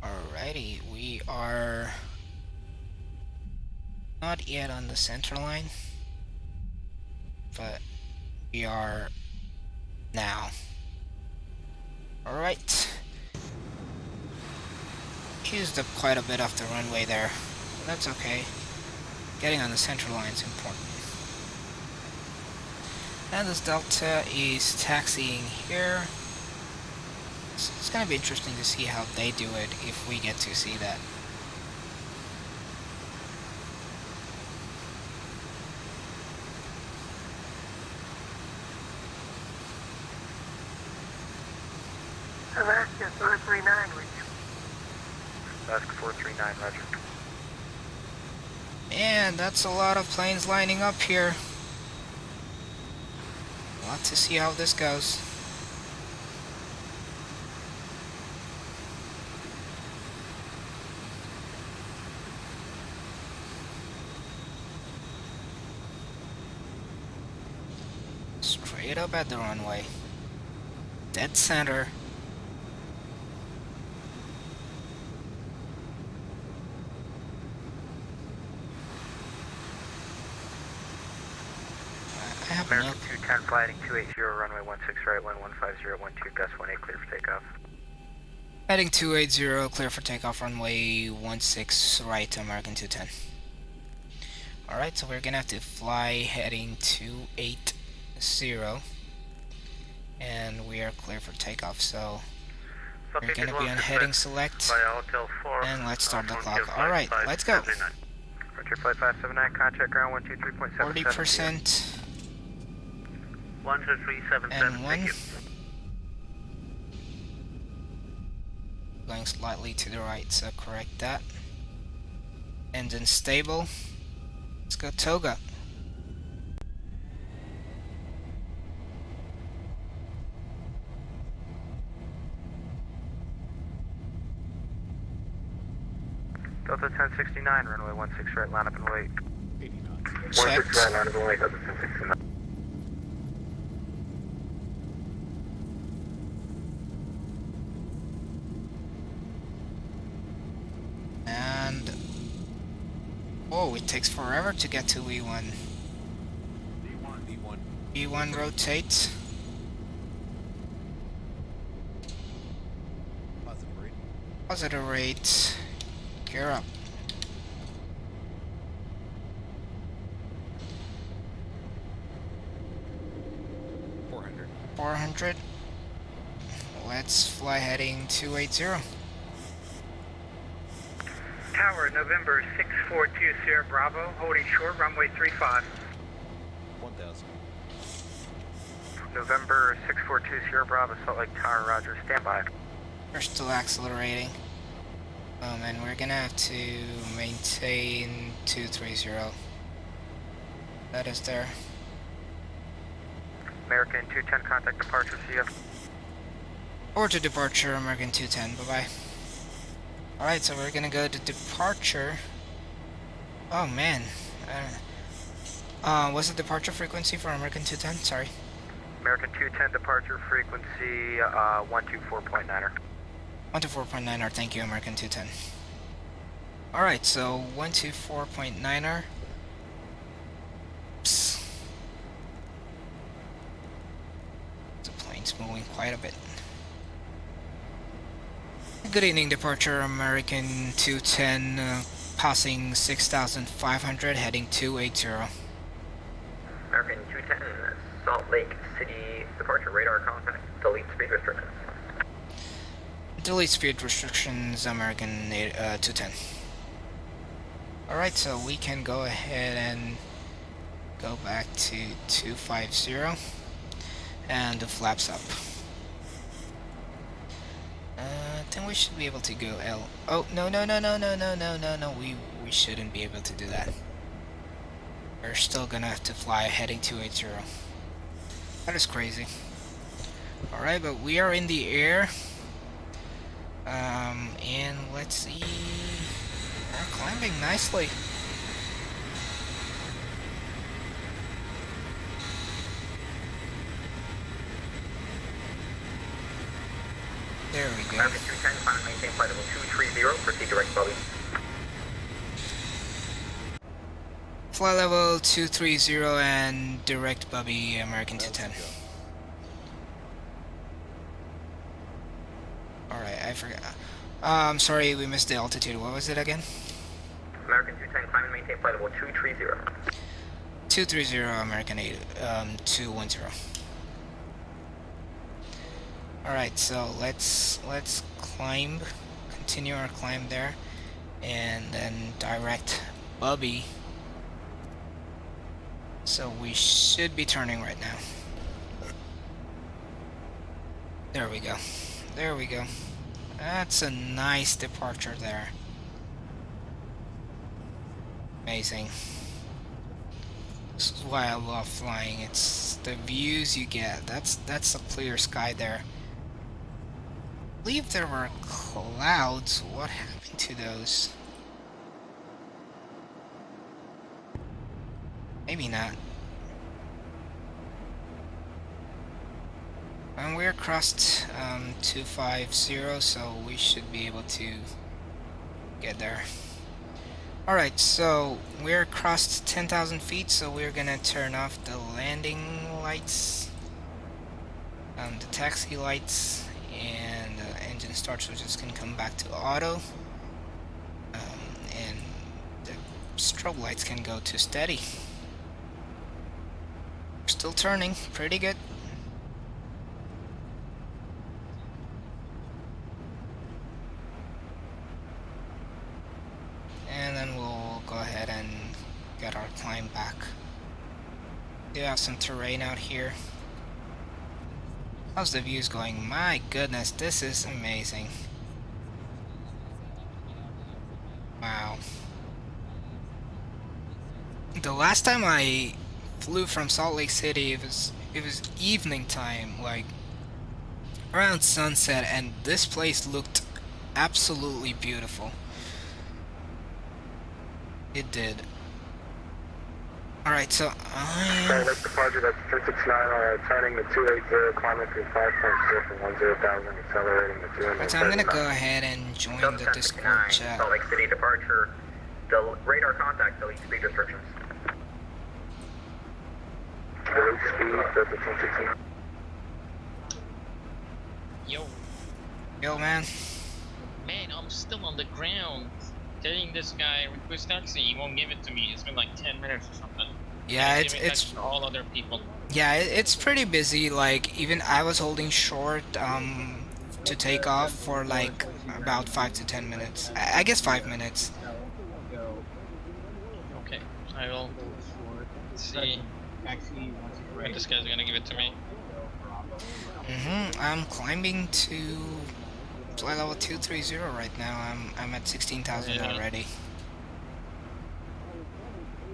Alrighty, we are not yet on the center line, but we are now. Alright. Used up quite a bit of the runway there. That's okay. Getting on the center line is important. And this Delta is taxiing here. It's gonna be interesting to see how they do it if we get to see that. Alaska 439 with you. Alaska 439, roger. Man, that's a lot of planes lining up here. A lot to see how this goes. Straight up at the runway. Dead center. I have American no... 210, flighting 280, runway 16 right, 1150, 12, gust 18, clear for takeoff. Heading 280, clear for takeoff, runway 16 right, American 210. Alright, so we're gonna have to fly heading 280. And we are clear for takeoff, so we're gonna be on heading select. And let's start the clock. Alright, let's go. Frontier Flight 579, contact ground 123.7. 40%. 123.77, And thank you. Going slightly to the right, so correct that. Engine stable. Let's go Toga. Delta 1069, runway 16 right, line up and wait. 89. 16 right, line up and wait, Delta 1069. And oh, it takes forever to get to E1. B1. E1 rotate. Positive rate. Gear up. 400. Let's fly heading 280. Tower, November 642 Sierra Bravo, holding short, runway 35. 1000. November 642 Sierra Bravo, Salt Lake Tower, roger, stand by. We're still accelerating. And we're gonna have to maintain 230. That is there. American 210, contact departure, see ya. Or to departure, American 210, bye-bye. Alright, so we're gonna go to departure. Oh man. What's the departure frequency for American 210? Sorry. American 210, departure frequency 124.9er. 124.9R, thank you, American 210. Alright, so 124.9R. The plane's moving quite a bit. Good evening, departure American 210, passing 6,500, heading 280. American 210, Salt Lake City, departure radar contact, delete speed restrictions. Delete speed restrictions, American 210. Alright, so we can go ahead and go back to 250 and the flaps up. I think we should be able to go L. Oh, no, we shouldn't be able to do that. We're still gonna have to fly heading 280. That is crazy. Alright, but we are in the air. And let's see. We're climbing nicely. There we go. American 210, final maintain flight level 230, proceed direct Bobby. Flight level 230 and direct Bobby, American 210. Alright, I forgot. I'm sorry, we missed the altitude. What was it again? American 210, climb and maintain flight level 230. 230, American 210. Alright, so let's climb, continue our climb there, and then direct Bobby. So we should be turning right now. There we go. There we go. That's a nice departure there. Amazing. This is why I love flying. It's the views you get. That's a clear sky there. I believe there were clouds. What happened to those? Maybe not. And we're crossed 250, so we should be able to get there. Alright, so we're crossed 10,000 feet, so we're gonna turn off the landing lights, the taxi lights, and the engine start switches can come back to auto, and the strobe lights can go to steady. We're still turning, pretty good. And then we'll go ahead and get our climb back. We do have some terrain out here. How's the views going? My goodness, this is amazing. Wow. The last time I flew from Salt Lake City, it was evening time, like around sunset, and this place looked absolutely beautiful. It did. Alright, so Salt Lake departure, that's 1069, turning to 280, climbing through 5.4 from 10,000, accelerating to 200. so I'm gonna go ahead and join the Discord chat. Salt Lake City departure, radar contact, delete speed restrictions. Delete speed, that's 1069. Yo, Yo, man. man, I'm still on the ground telling this guy request taxi. He won't give it to me. It's been like 10 minutes or something. Yeah, He's giving taxi to all other people. yeah, it's pretty busy. Like even I was holding short to take off for like about 5 to 10 minutes. I guess 5 minutes. Okay, I will see when this guy's gonna give it to me. I'm climbing to flight level 230 right now. I'm at 16,000 Yeah. already.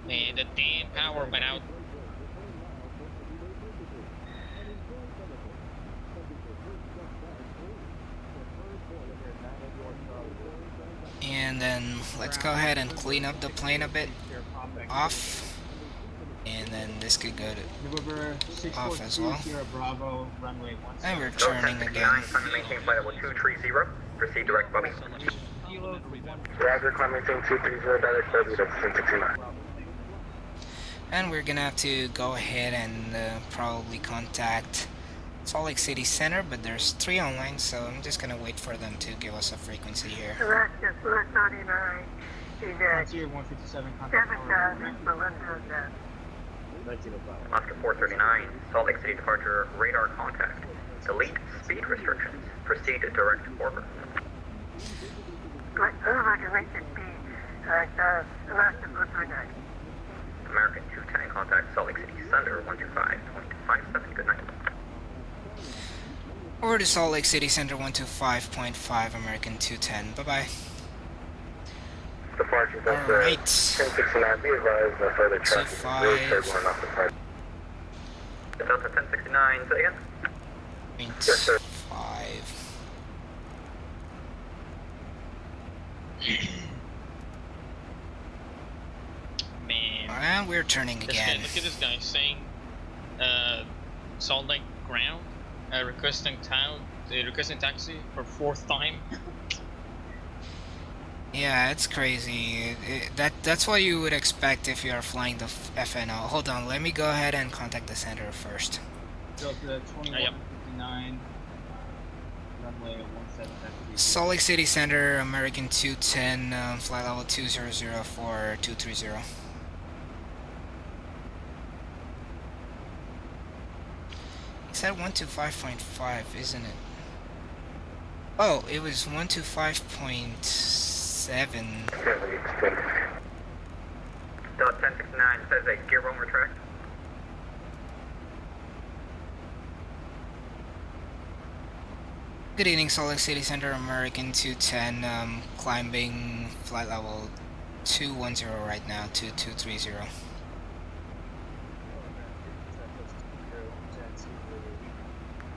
Man, the damn power went out. And then let's go ahead and clean up the plane a bit off. And then this could go to off as well. Bravo, runway 17. And we're turning again. Maintain flight level 230. Proceed direct Boeing. Roger, climbing team 230, direct Boeing, that's 1069. And we're gonna have to go ahead and probably contact Salt Lake City Center, but there's 3 online, so I'm just gonna wait for them to give us a frequency here. Alaska 499, Frontier 157, contact tower. 7,000, Melinda, Oscar 439, Salt Lake City departure, radar contact. Delete speed restrictions. Proceed to direct orbit. like, regulation B, Alaska 439. American 210, contact Salt Lake City Center 125.57. Good night. Over to Salt Lake City Center 125.5, American 210. Bye-bye. Departure, that's Alright. 1069, be advised, further traffic is really 25. turbulent off the part. Delta 1069, say again. Yes, sir. 5. Man. And we're turning This guy, again. look at this guy saying, Salt Lake ground, requesting taxi for 4th time. Yeah, it's crazy. That's what you would expect if you are flying the FNO. Hold on, let me go ahead and contact the center first. Delta 2159, runway 17. Salt Lake City Center, American 210, flight level 200 for 230. It's at 125.5, isn't it? Oh, it was 125.7. Delta 1069 says a gear room retract. Good evening, Salt Lake City Center, American 210, climbing flight level 210 right now, 2230.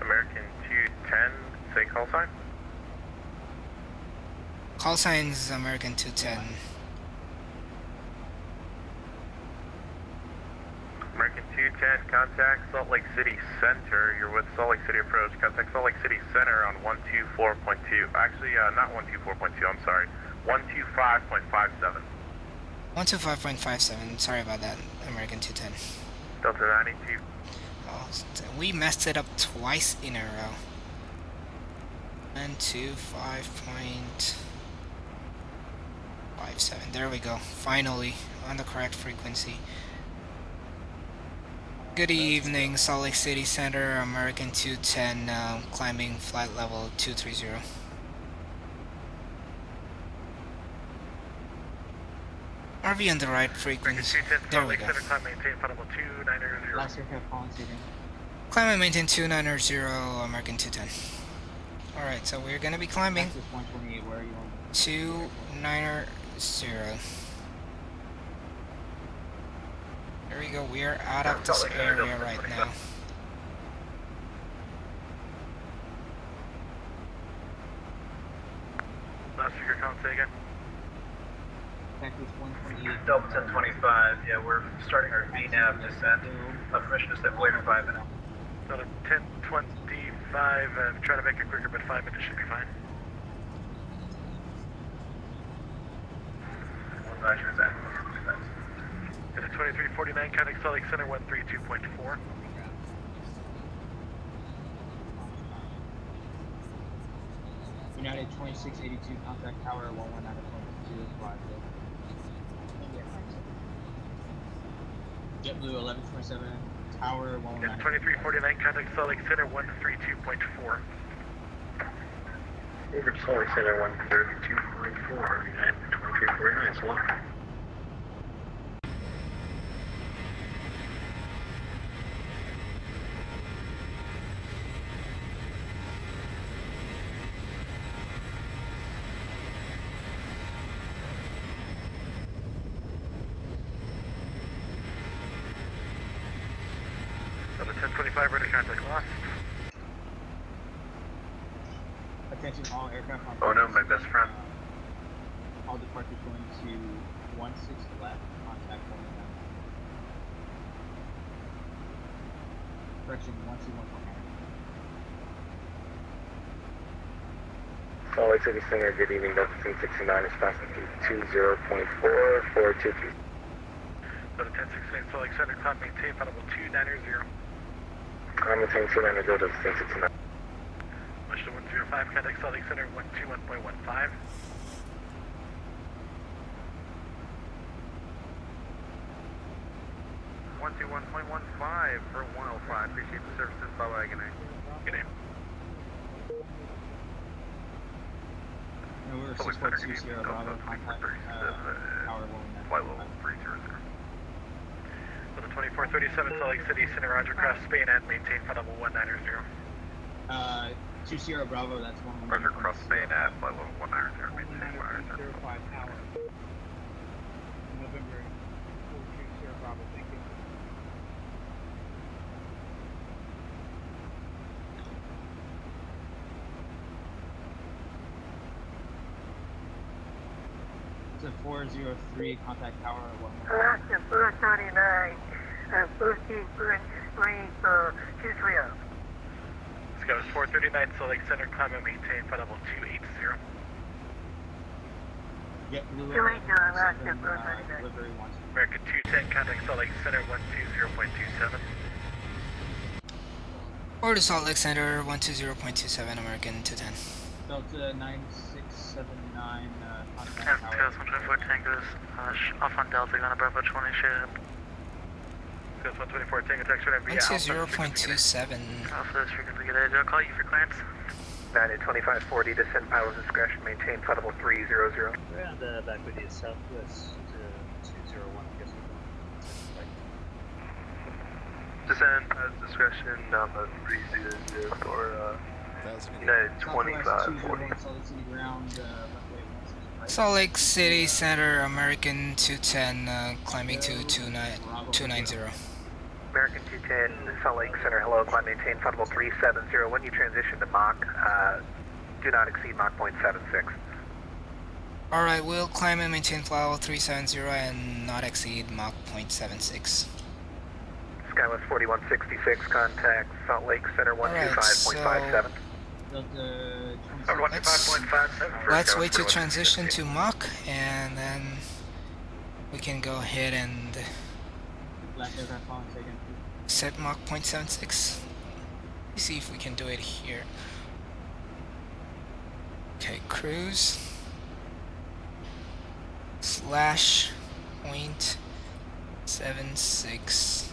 American 210, say call sign. Call signs American 210. American 210, contact Salt Lake City Center. You're with Salt Lake City Approach. Contact Salt Lake City Center on 124.2. Actually, not 124.2, I'm sorry. 125.57. 125.57, sorry about that, American 210. Delta 92. Oh, we messed it up twice in a row. 125.57, there we go, finally, on the correct frequency. Good evening, Salt Lake City Center, American 210, climbing flight level 230. Are we on the right frequency? There we go. Maintain flight level 290. Last aircraft calling seating. Climb and maintain 290, American 210. Alright, so we're gonna be climbing Access 128, where are you on? 290. There we go, we are out of this area right now. Last figure count, say again. Access 128. Delta 1025, yeah, we're starting our VNAV descent. Permission to step away for 5 minutes. Delta 1025, I'm trying to make it quicker, but 5 minutes should be fine. Roger, is that? Delta 2349, contact Salt Lake Center 132.4. United 2682, contact tower 119.050. JetBlue 1127, tower 119. 2349, contact Salt Lake Center 132.4. Over Salt Lake Center 132.4, United 2349, so long. So the 1025 ready contact lost. Attention all aircraft on Oh no, my best friend. All departures going to 16 left, contact 119. Correction, 121. Salt Lake City Center, good evening, Delta 1069 is passing through 20.4423. So the 1069 Salt Lake Center, climb maintain, final 290. I'm maintain 290, Delta 1069. Push to 105, contact Salt Lake Center 121.15. 121.15 for 105. Appreciate the services. Bye bye. Good night. Good day. No, we're 642 Sierra Bravo, contact tower 119. Flight level 300. So the 2437 Salt Lake City Center, Roger, cross Spain and maintain flight level 190. 2 Sierra Bravo, that's 119. Roger, cross Spain at flight level 190. Maintain 190. 05 tower. November 42 Sierra Bravo, thank you. It's a 403, contact tower 119. Alaska 439, boosting range for 230. Scouts 439 Salt Lake Center, climb and maintain flight level 280. Yep, Blue Doing the Alaska 7, 439. delivery 1. American 210, contact Salt Lake Center 120.27. Or to Salt Lake Center 120.27, American 210. Delta 9679, contact Yeah, tower. Scouts 124 Tango's off on Delta, going to Bravo 20 ship. Scouts 124 Tango, text right via Alpha. 120.27. Alpha, this frequency get edge. I'll call you for clearance. 2540, descend pilot's discretion, maintain flight level 300. We're on the back with you, southwest to 201, I guess we're going. Descend pilot's discretion, down the 300 for United 2540. Salt Lake City ground, runway 16 right. Salt Lake City Center, American 210, climbing to 290. American 210, Salt Lake Center, hello, climb maintain flight level 370. When you transition to Mach, do not exceed Mach 0.76. Alright, we'll climb and maintain flight level 370 and not exceed Mach 0.76. Skywest 4166, contact Salt Lake Center 125.57. Delta 125.57. Let's wait to transition to Mach, and then we can go ahead and last aircraft on second. set Mach 0.76. Let's see if we can do it here. Okay, cruise slash 0.76.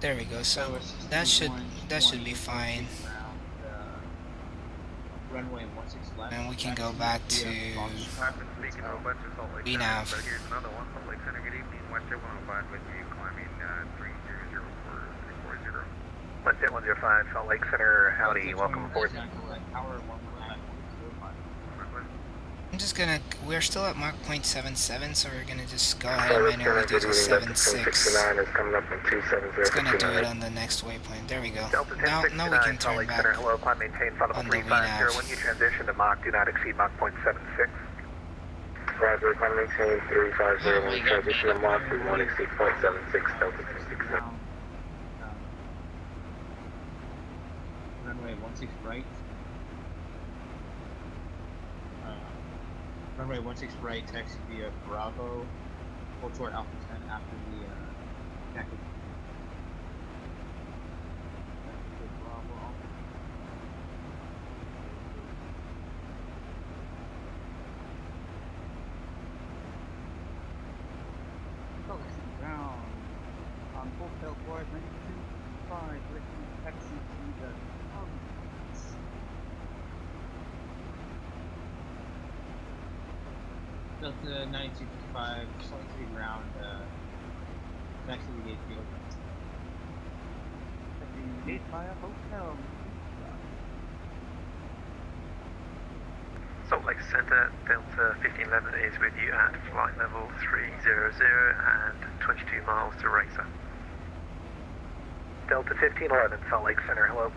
There we go. So that should be fine. Runway 16 left. And we can go back to VNAV. So here's another one, Salt Lake Center, good evening, Westjet 105 with you, climbing 300 for 340. Westjet 105, Salt Lake Center, howdy, welcome aboard. I'm just gonna, we're still at Mach 0.77, so we're gonna just go ahead and manually do the 76. is coming up on 270. It's gonna do it on the next waypoint. There we go. Now we can turn back hello, climb maintain flight level on the 350. VNAV. When you transition to Mach, do not exceed Mach 0.76. Roger, climb maintain 350. When you transition to Mach, we won't exceed 0.76, Delta 267. Runway 16 right. Runway 16 right, taxi via Bravo, full toward Alpha 10 after the connected. Hotel Board 925, looking taxi to the Delta 9255, Salt Lake ground, taxi to the gate field. Gate via hotel. Salt Lake Center, Delta 1511 is with you at flight level 300 and 22 miles to Racer. Delta 1511, Salt Lake Center, hello.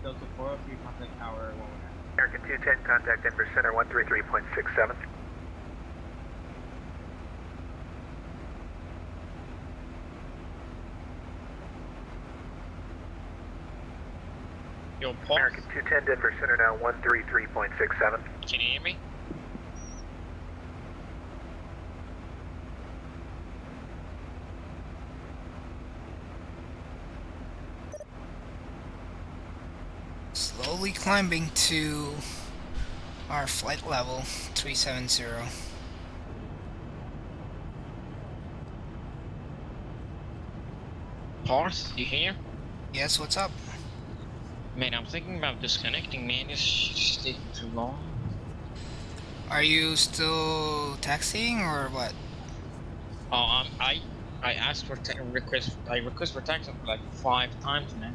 Delta 403, contact tower 119. American 210, contact Denver Center 133.67. Yo, pause. American 210, Denver Center now 133.67. Can you hear me? Slowly climbing to our flight level 370. Pause, you hear? Yes, what's up? Man, I'm thinking about disconnecting, man. This shit's taking too long. Are you still taxiing or what? Oh, I asked for I request for taxi like 5 times, man.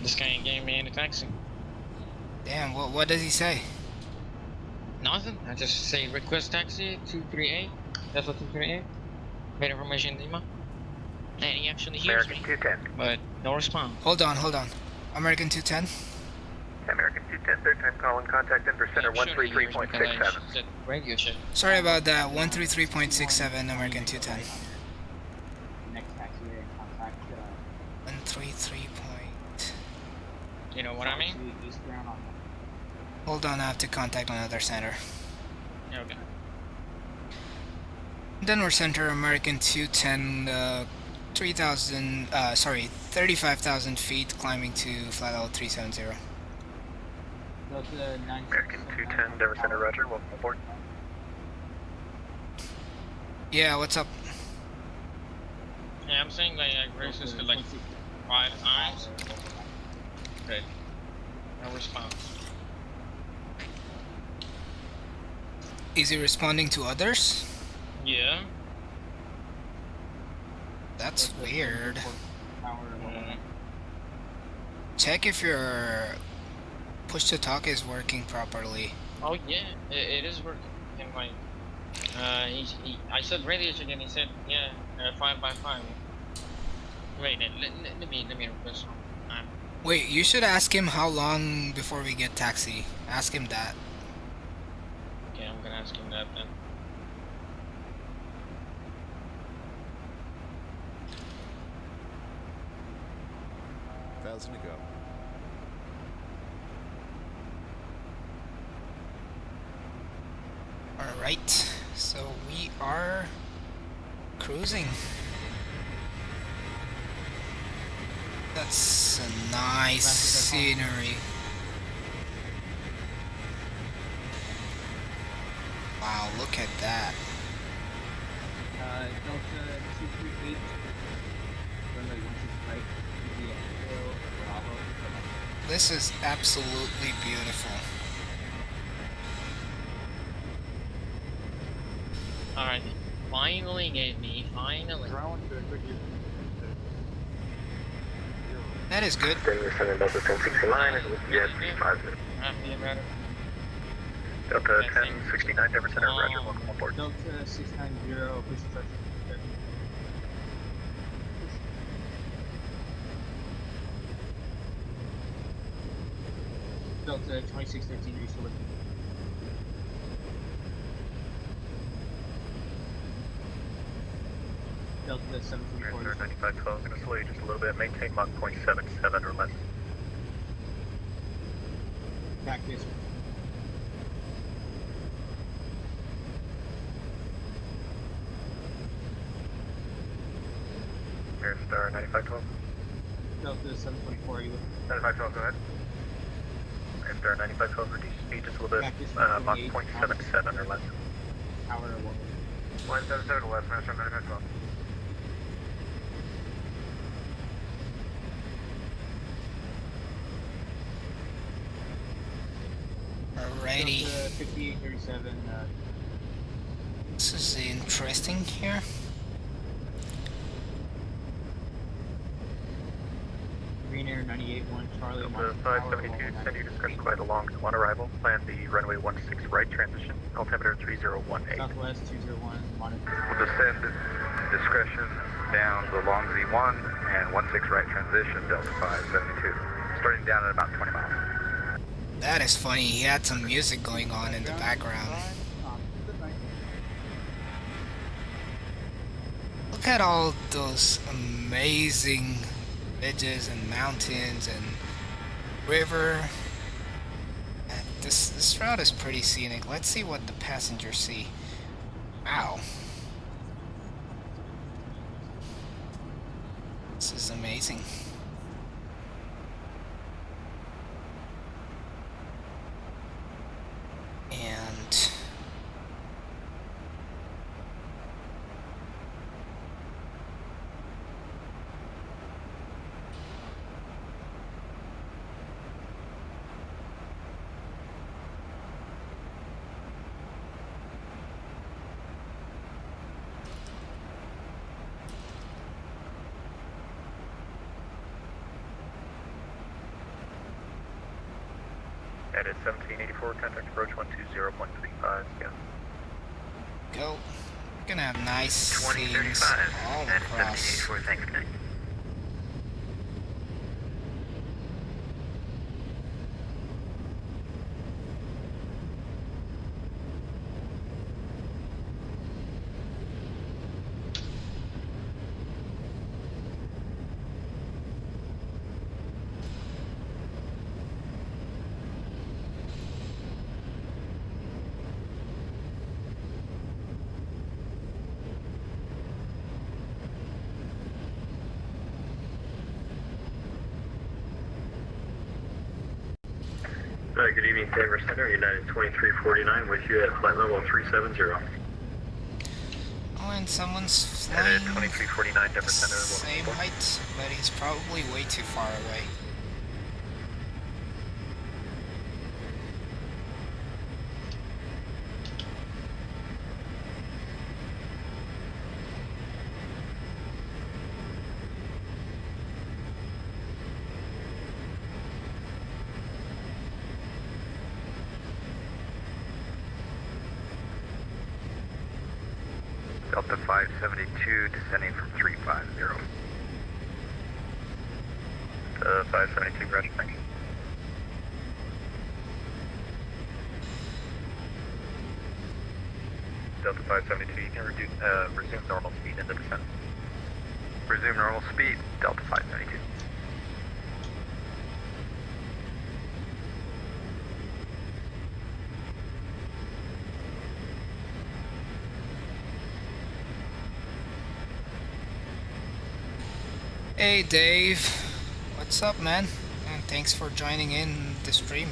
This guy ain't giving me any taxi. Damn, what does he say? Nothing. I just say request taxi 238. That's what 238. Made information Lima. And he actually hears American me, 210. but no response. Hold on. American 210? American 210, third time calling, contact Denver Center I'm sure he hears me because I 133.67. said radio shit. Sorry about that. 133.67 American 210. Next taxi and contact 133. You know what I mean? east ground on Hold on, I have to contact another center. Okay. Denver Center, American 210, 35,000 feet, climbing to flight level 370. Delta 9. American 210, Denver Center, roger, welcome aboard. Yeah, what's up? Yeah, I'm saying like I resisted like 5 times. Good. No response. Is he responding to others? Yeah. That's weird. Mm. Check if your push to talk is working properly. Oh yeah, it is working. And like, I said radio check and he said yeah, 5 by 5. Wait, let me request some time. Wait, you should ask him how long before we get taxi. Ask him that. Okay, I'm gonna ask him that then. $1,000 to go. Alright, so we are cruising. That's a nice scenery. Wow, look at that. Delta 238. Runway 16 right. Bravo. This is absolutely beautiful. Alright, finally gave me, finally. That is good. Denver Center, Delta 1069, and with the SB50. Happy about it. Delta 1069, Denver Center, roger, welcome aboard. Delta 690, push start. Delta 2613, are you still looking? Delta 734. 9512, going to slow you just a little bit, maintain Mach 0.77 or less. Back this way. Air Star 9512. Delta 724, are you looking? 9512, go ahead. After 9512, reduce speed just a little bit, Practice Mach 148, 0.77 or less. Tower or what? 177 or less, master 9512. Alrighty. 5837, This is interesting here. Green Air 98-1, Charlie. The 572, send you discretion quite along on arrival. Plan the runway 16 right transition, altimeter 3018. Southwest 201, monitor. We'll descend discretion down the long Z1 and 16 right transition, Delta 572. Starting down at about 20 miles. That is funny. He had some music going on in the background. Look at all those amazing ridges and mountains and river. This route is pretty scenic. Let's see what the passengers see. Wow. This is amazing. And Edit 1784, contact approach 120.35, yeah. go. We're gonna have nice scenes 2035, all Edit across. 1784, thanks, good night. Good evening, Denver Center, United 2349, with you at flight level 370. Oh, and someone's Edit flying 2349, Denver Center. same height, but he's probably way too far away. Delta 572, descending from 350. 572, roger, thanks. Delta 572, you can resume normal speed in the descent. Resume normal speed, Delta 572. Hey Dave, what's up, man? And thanks for joining in the stream.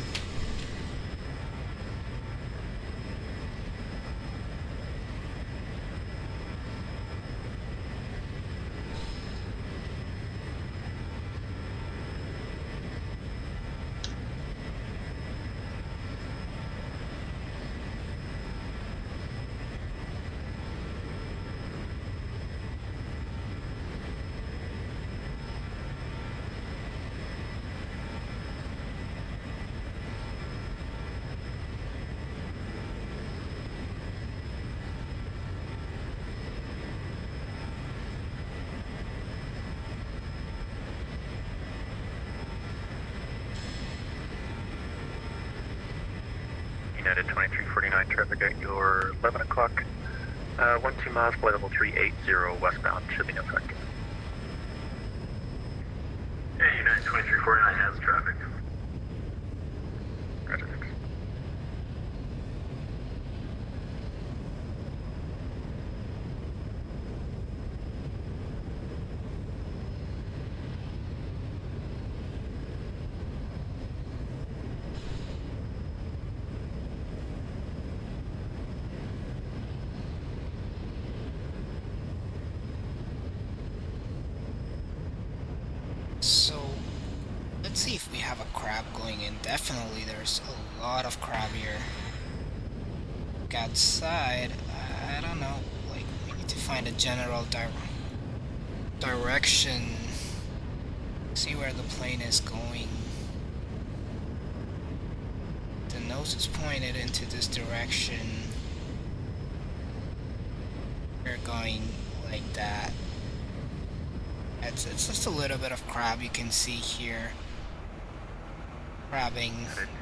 United 2349, traffic at your 11 o'clock. 12 miles, flight level 380 westbound, should be no traffic. Hey, United 2349 has traffic. Roger, thanks. Let's see if we have a crab going in. Definitely, there's a lot of crab here. Look outside. I don't know. Like, we need to find a general direction. See where the plane is going. The nose is pointed into this direction. We're going like that. It's just a little bit of crab you can see here. Crabbing.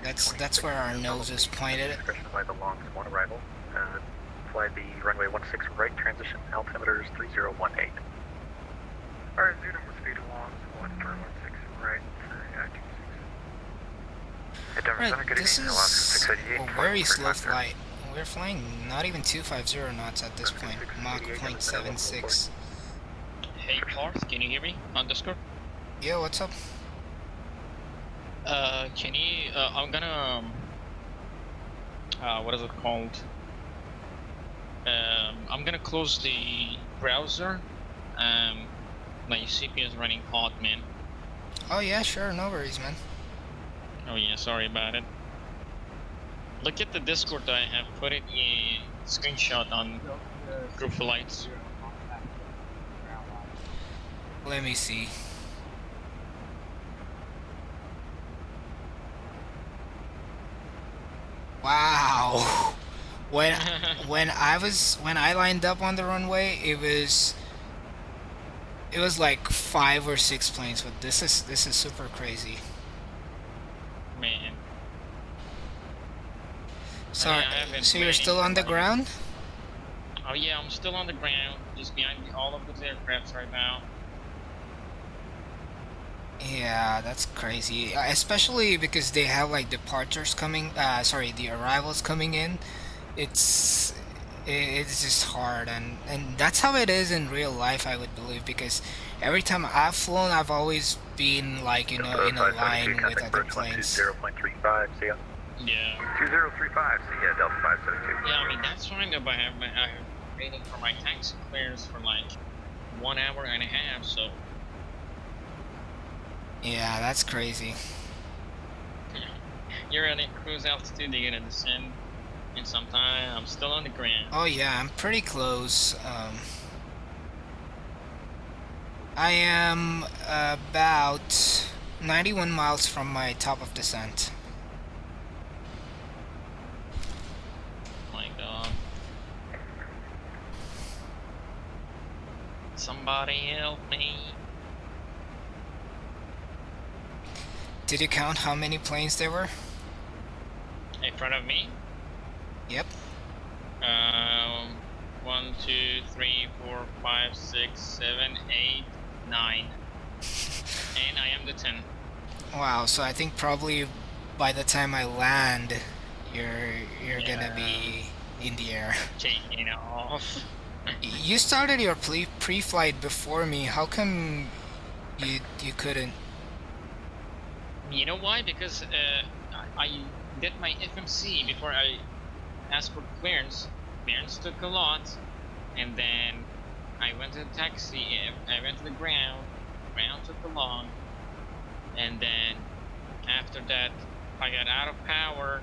That's where our nose is pointed. Discretion by the long one arrival. Fly the runway 16 right, transition, altimeter is 3018. Alright, Zero with speed along, 1416 right, Right, this is a very slow flight. We're flying not even 250 knots at this point. Mach 0.76. Hey Parth, can you hear me on Discord? Yo, what's up? Can you, I'm gonna, what is it called? I'm gonna close the browser. My CPU is running hot, man. Oh yeah, sure, no worries, man. Oh yeah, sorry about it. Look at the Discord that I have put it a screenshot on group flights. Let me see. Wow. When I lined up on the runway, it was like 5 or 6 planes, but this is super crazy. Man. Sorry, so you're still on the ground? Oh yeah, I'm still on the ground, just behind all of those aircrafts right now. Yeah, that's crazy. Especially because they have like departures coming. Sorry, the arrivals coming in. It's just hard, and that's how it is in real life, I would believe. Because every time I've flown, I've always been like in a line with other planes. 0.35, see ya. Yeah. 2035, see ya, Delta 572. Yeah, I mean that's fine though. But I'm waiting for my taxi clearance for like 1 hour and a half, so. Yeah, that's crazy. You're at a cruise altitude, you're gonna descend in some time. I'm still on the ground. Oh yeah, I'm pretty close. I am about 91 miles from my top of descent. Oh my god. Somebody help me. Did you count how many planes there were? In front of me? Yep. 1, 2, 3, 4, 5, 6, 7, 8, 9. And I am the 10. Wow, so I think probably by the time I land, you're gonna be in the air. Taking off. You started your pre-flight before me. How come you couldn't? You know why? Because I did my FMC before I asked for clearance. Clearance took a lot, and then I went to the taxi. I went to the ground. Ground took a long, and then after that, I got out of power.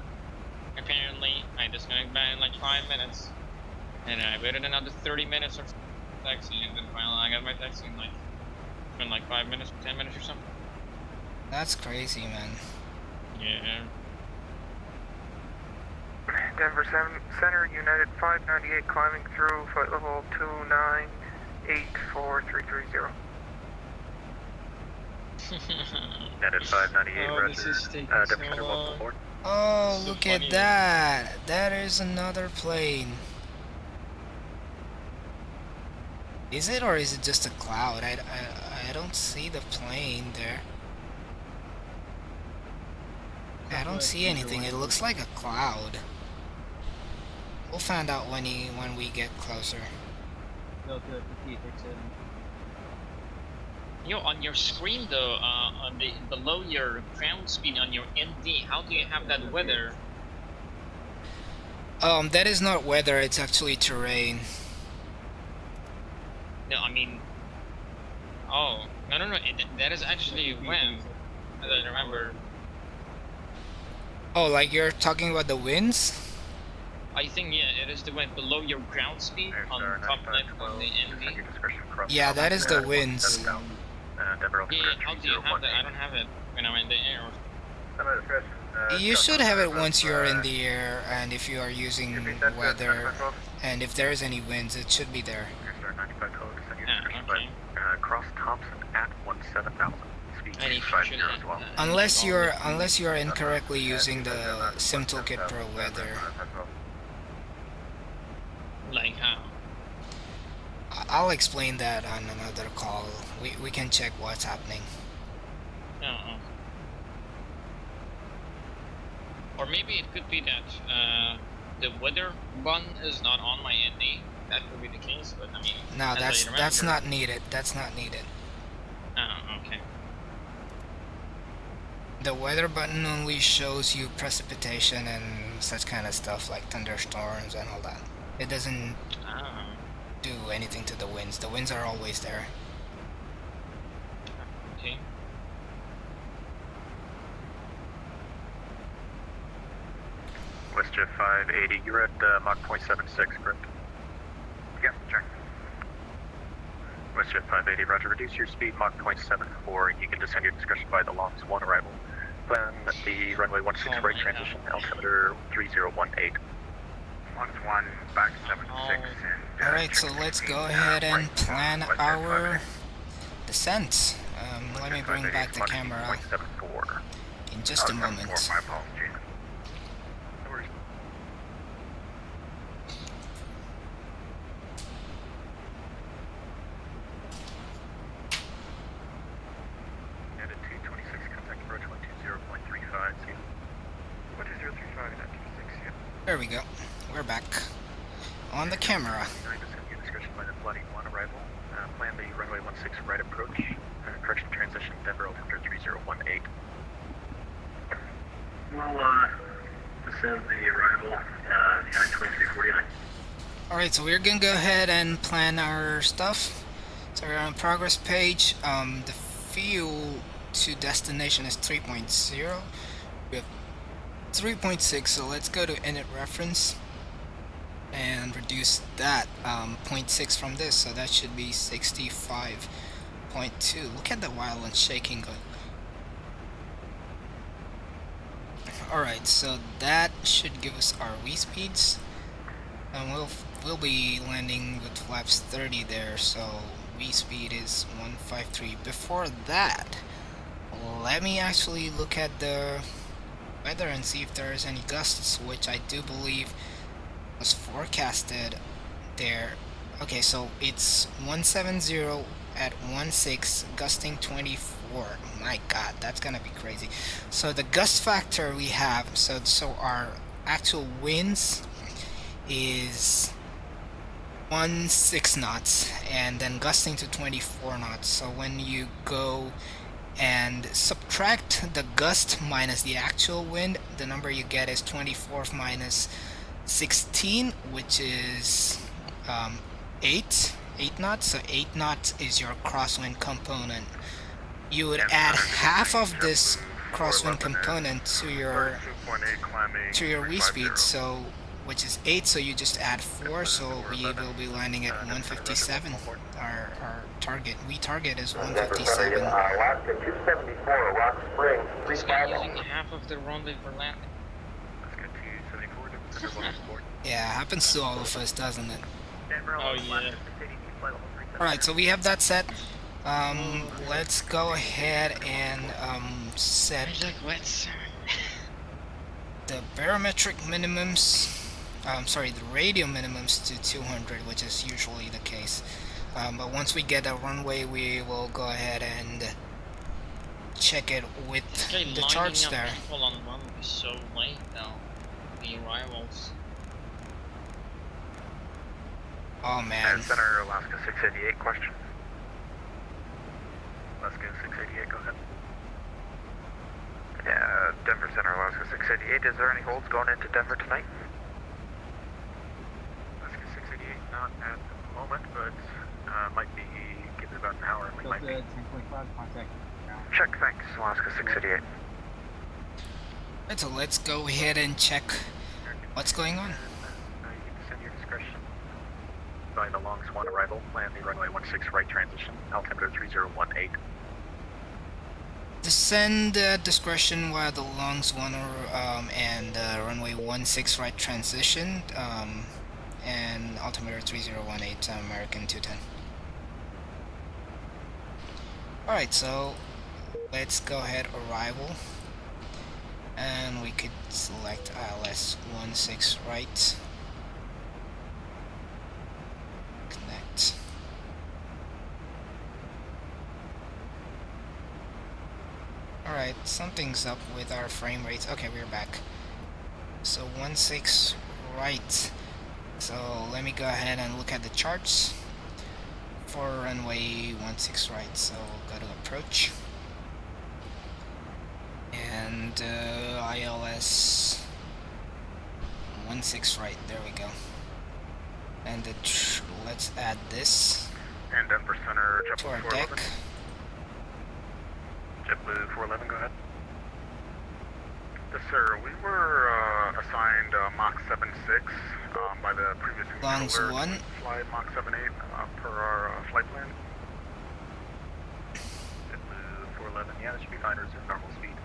Apparently, I disconnected back in like 5 minutes, and I waited another 30 minutes or taxi, and then finally I got my taxi in like 5 minutes, 10 minutes or something. That's crazy, man. Yeah. Denver Center, United 598 climbing through flight level 2984330. United 598, Oh, roger. this is taking Denver so Center, long. welcome aboard. Oh, So look funny. at that. That is another plane. Is it, or is it just a cloud? I don't see the plane there. I don't see anything. It looks like a cloud. We'll find out when we get closer. Yo, on your screen though, on the below your ground speed on your ND, how do you have that weather? That is not weather. It's actually terrain. No, I mean, oh, no, that is actually wind. as I remember. Oh, like you're talking about the winds? I think, yeah, it is the wind below your ground speed on top left on the ND. Yeah, that is the winds. Yeah, how do you have that? I don't have it when I'm in the air. You should have it once you're in the air, and if you are using weather, and if there's any winds, it should be there. Okay. Cross Thompson at 17,000. Speed And if 50 you as well. Unless you're incorrectly using the Sim Toolkit Pro weather. Like how? I'll explain that on another call. We can check what's happening. Oh. Or maybe it could be that the weather button is not on my ND. That could be the case, but I mean. No, that's not needed. That's not needed. Oh, okay. The weather button only shows you precipitation and such kind of stuff like thunderstorms and all that. It doesn't do anything to the winds. The winds are always there. Okay. WestJet 580, you're at Mach 0.76, correct? Yep, check. WestJet 580, roger, reduce your speed Mach 0.74, and you can descend your discretion by the LOX 1 arrival. Plan the runway 16 right transition, altimeter 3018. 1 back 76 and... Alright, so let's go ahead and plan our descent. Let me bring back the camera in just a moment. My apologies. And at 226, contact approach 120.35, see? 12035 and at 26, yeah. There we go. We're back on the camera. Descend your discretion by the Bloody 1 arrival. Plan the runway 16 right approach. Correction transition, Denver altimeter 3018. We'll descend the arrival, the I-2349. Alright, so we're gonna go ahead and plan our stuff. So we're on progress page. The fuel to destination is 3.0. We have 3.6, so let's go to init reference and reduce that 0.6 from this, so that should be 65.2. Look at the violent shaking going. Alright, so that should give us our V speeds, and we'll be landing with flaps 30 there, so V speed is 153. Before that, let me actually look at the weather and see if there is any gusts, which I do believe was forecasted there. Okay, so it's 170 at 16, gusting 24. My god, that's gonna be crazy. So the gust factor we have, so our actual winds is 16 knots and then gusting to 24 knots. So when you go and subtract the gust minus the actual wind, the number you get is 24 minus 16, which is 8 knots. So 8 knots is your crosswind component. You would add half of this crosswind component to your V speed, so which is 8, so you just add 4, so we will be landing at 157. Our target, target is 157. Alaska 274, Rock Springs, This guy using half of the runway for landing. Let's go to 274, Yeah, happens to all of us, doesn't it? Oh yeah. Alright, so we have that set. Let's go ahead and set the barometric minimums, sorry, the radio minimums to 200, which is usually the case. But once we get a runway, we will go ahead and check it with the charts there. People on runway so late now. The arrivals. Oh man. And Center Alaska 688 question. Alaska 688, go ahead. Yeah, Denver Center Alaska 688. Is there any holds going into Denver tonight? Alaska 688, not at the moment, but might be, give it about an hour. We might be. 10.5, contact ground. Check, thanks. Alaska 688. Right, so let's go ahead and check what's going on. You can descend your discretion. By the long swan arrival, land the runway 16 right transition, altimeter 3018. Descend discretion while the long swan and runway 16 right transition and altimeter 3018 American 210. Alright, so let's go ahead arrival and we could select ILS 16 right. Connect. Alright, something's up with our frame rates. Okay, we're back. So 16 right. So let me go ahead and look at the charts for runway 16 right. So go to approach. And ILS 16 right. There we go. And let's add this And Denver Center, to our JetBlue deck. 411. JetBlue 411, go ahead. Yes, sir. We were assigned Mach 76 by the previous Longs controller. 1. Fly Mach 78 per our flight plan. JetBlue 411, yeah, that should be fine. Resume normal speed.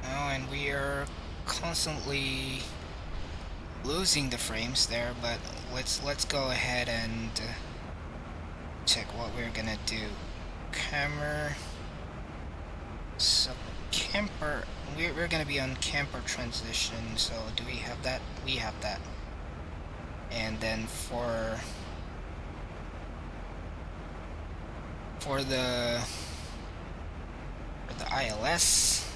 Oh, and we are constantly losing the frames there, but let's go ahead and check what we're gonna do. Camera. So camper, we're gonna be on camper transition. So do we have that? We have that. And then for the ILS,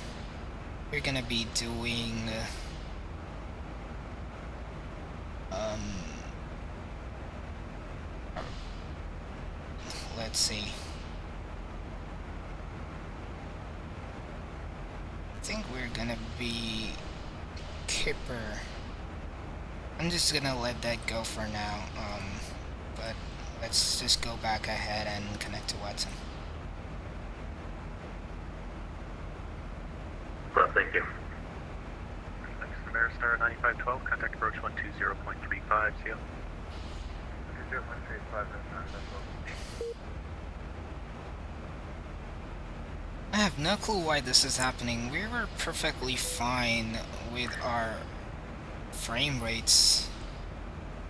we're gonna be doing let's see. I think we're gonna be Kipper. I'm just gonna let that go for now. But let's just go back ahead and connect to VATSIM. Well, thank you. Thanks to Maristar 9512, contact approach 120.35, see you. 0.35, I have no clue why this is happening. We were perfectly fine with our frame rates,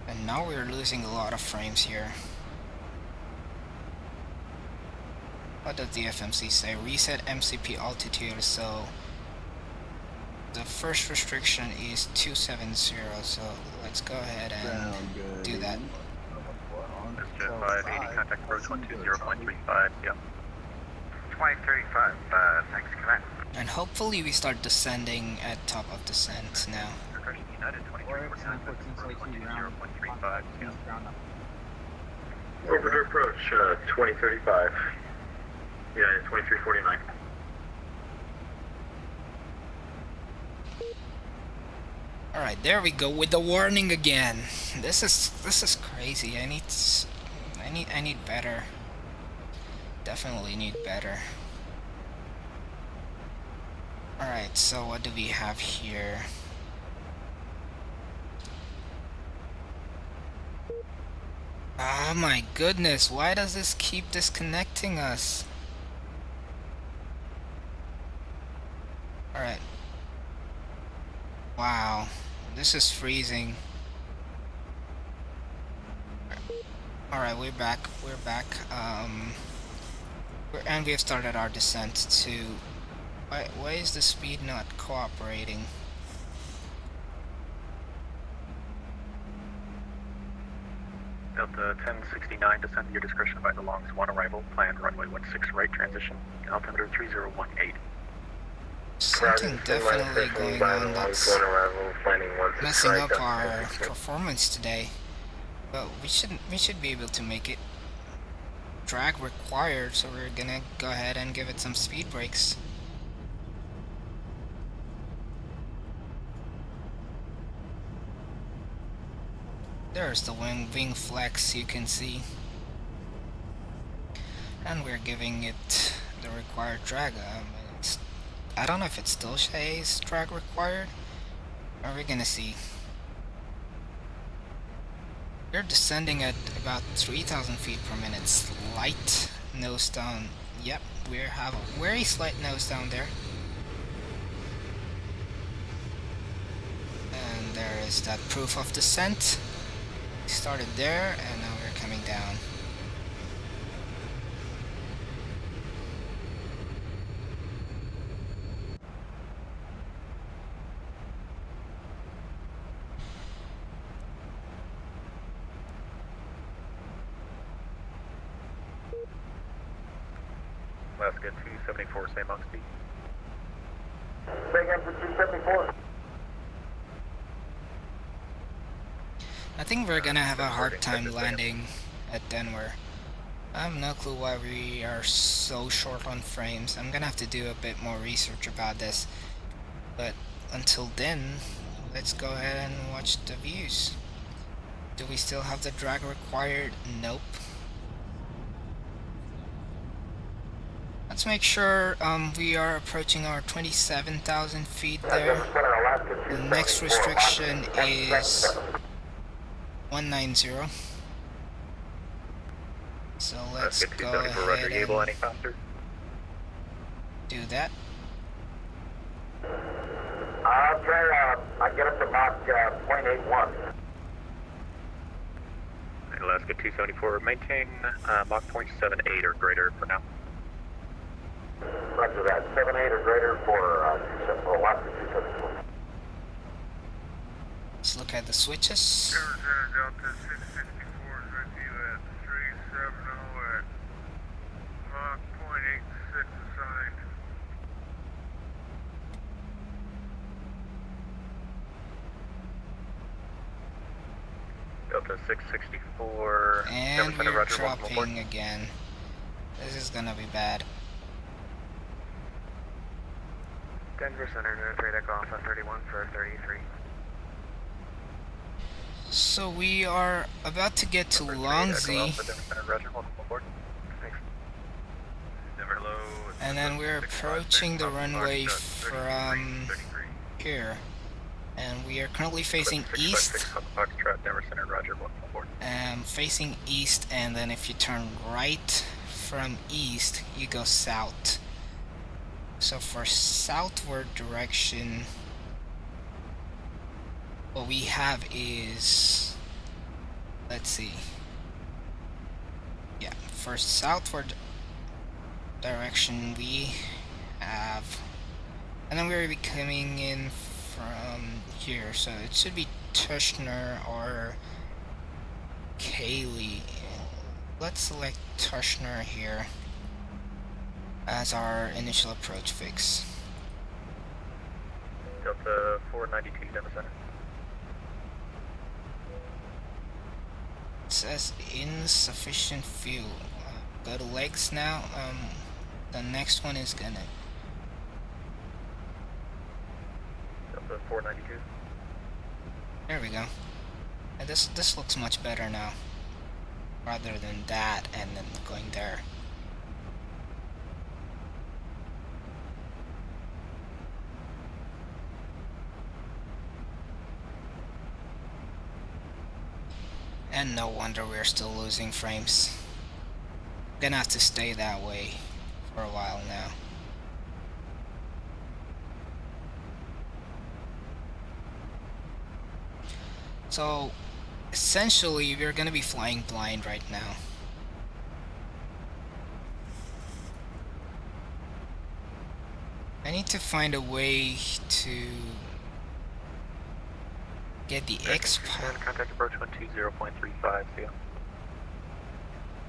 and now we're losing a lot of frames here. What does the FMC say? Reset MCP altitude. So the first restriction is 270, so let's go ahead and do that. This is Jet 580, contact approach 120.35, yeah. 2035, thanks, command. And hopefully we start descending at top of descent now. Discretion United 2349, approach 120.35, yeah. Over to approach 2035. United 2349. Alright, there we go with the warning again. This is crazy. I need better. Definitely need better. Alright, so what do we have here? Oh my goodness, why does this keep disconnecting us? Alright. Wow, this is freezing. Alright, we're back. And we have started our descent to... Why is the speed not cooperating? Delta 1069, descend at your discretion by the long swan arrival, planned runway 16 right transition, altimeter 3018. Something definitely going on that's messing up our performance today. But we should be able to make it. Drag required, so we're gonna go ahead and give it some speed brakes. There's the wing flex, you can see. and we're giving it the required drag. I don't know if it still says drag required. Are we gonna see? We're descending at about 3,000 feet per minute. Slight nose down. Yep, we have a very slight nose down there. And there is that proof of descent. We started there, and now we're coming down. Alaska 274, same on speed. Say again for 274. I think we're gonna have a hard time landing at Denver. I have no clue why we are so short on frames. I'm gonna have to do a bit more research about this. But until then, let's go ahead and watch the views. Do we still have the drag required? Nope. Let's make sure we are approaching our 27,000 feet there. The next restriction is 190. So let's go ahead and do that. I'll try, I get up to Mach 0.81. Alaska 274, maintain Mach 0.78 or greater for now. Roger that, 78 or greater for Alaska 274. Let's look at the switches. Delta 664 is with you at 370 at Mach 0.86 assigned. Delta 664, And we're Roger, dropping again. This is gonna be bad. Denver Center, North Radar Alpha 31 for 33. So we are about to get to Longzhi, and then we're approaching the runway from here, and we are currently facing east. Facing east, and then if you turn right from east, you go south. So for southward direction, what we have is, let's see, yeah, for southward direction we have, and then we're coming in from here, so it should be Tushner or Kaylee. Let's select Tushner here as our initial approach fix. Delta 492, Denver Center. It says insufficient fuel. Go to legs now. The next one is gonna. Delta 492. There we go. And this looks much better now, rather than that and then going there. And no wonder we're still losing frames. Gonna have to stay that way for a while now. So essentially we're gonna be flying blind right now. I need to find a way to get the Contact approach 120.35, see ya.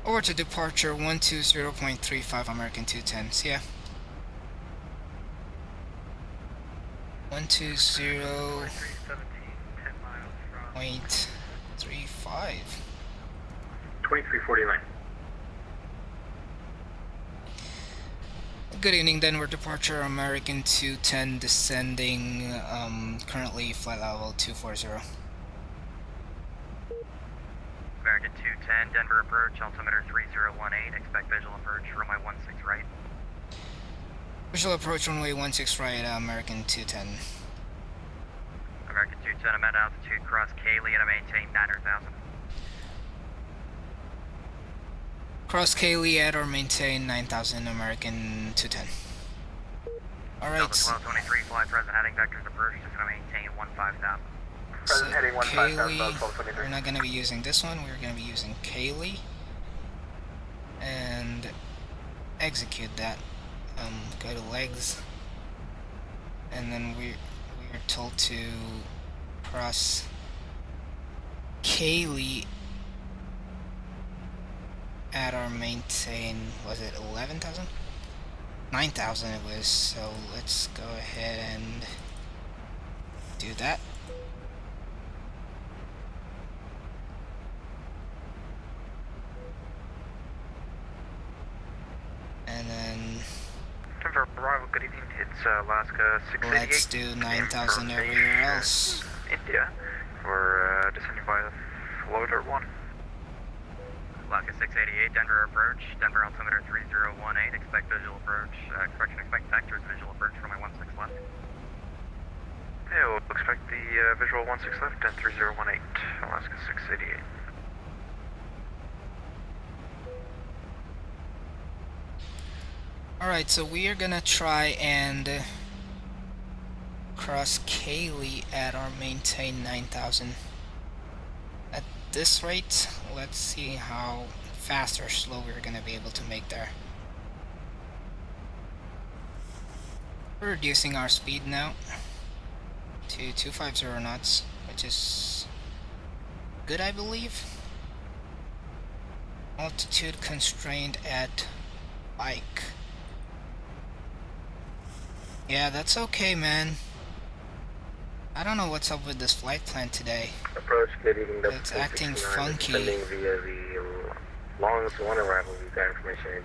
over to departure 120.35 American 210. See ya. 120.35. 2349. Good evening, Denver departure American 210 descending, currently flight level 240. American 210. 210, Denver approach, altimeter 3018, expect visual approach, runway 16 right. Visual approach runway 16 right, American 210. American 210, I'm at altitude, cross Cayley, and I maintain 900,000. Cross Cayley at or maintain 9,000, American 210. Alright, Delta 1223, fly present heading, vectors approach, is going to maintain 15,000. so Present heading 15,000, Cayley, 1223. we're not going to be using this one, we're going to be using Cayley. And execute that. Go to legs. And then we're told to cross Cayley at or maintain, was it 11,000? 9,000 it was, so let's go ahead and do that. And then Denver arrival, good evening, it's Alaska 688. let's do 9,000 everywhere else. India, we're descending by the floater 1. Alaska 688, Denver approach, Denver altimeter 3018, expect visual approach, expect vectors visual approach from my 16 left. Yeah, we'll expect the visual 16 left and 3018, Alaska 688. Alright, so we are gonna try and cross Cayley at or maintain 9,000. At this rate, let's see how fast or slow we're gonna be able to make there. We're reducing our speed now to 250 knots, which is good, I believe. Altitude constrained at bike. Yeah, that's okay, man. I don't know what's up with this flight plan today. Approach, good evening. It's acting funky. Sending via the longest one arrival. We've got information.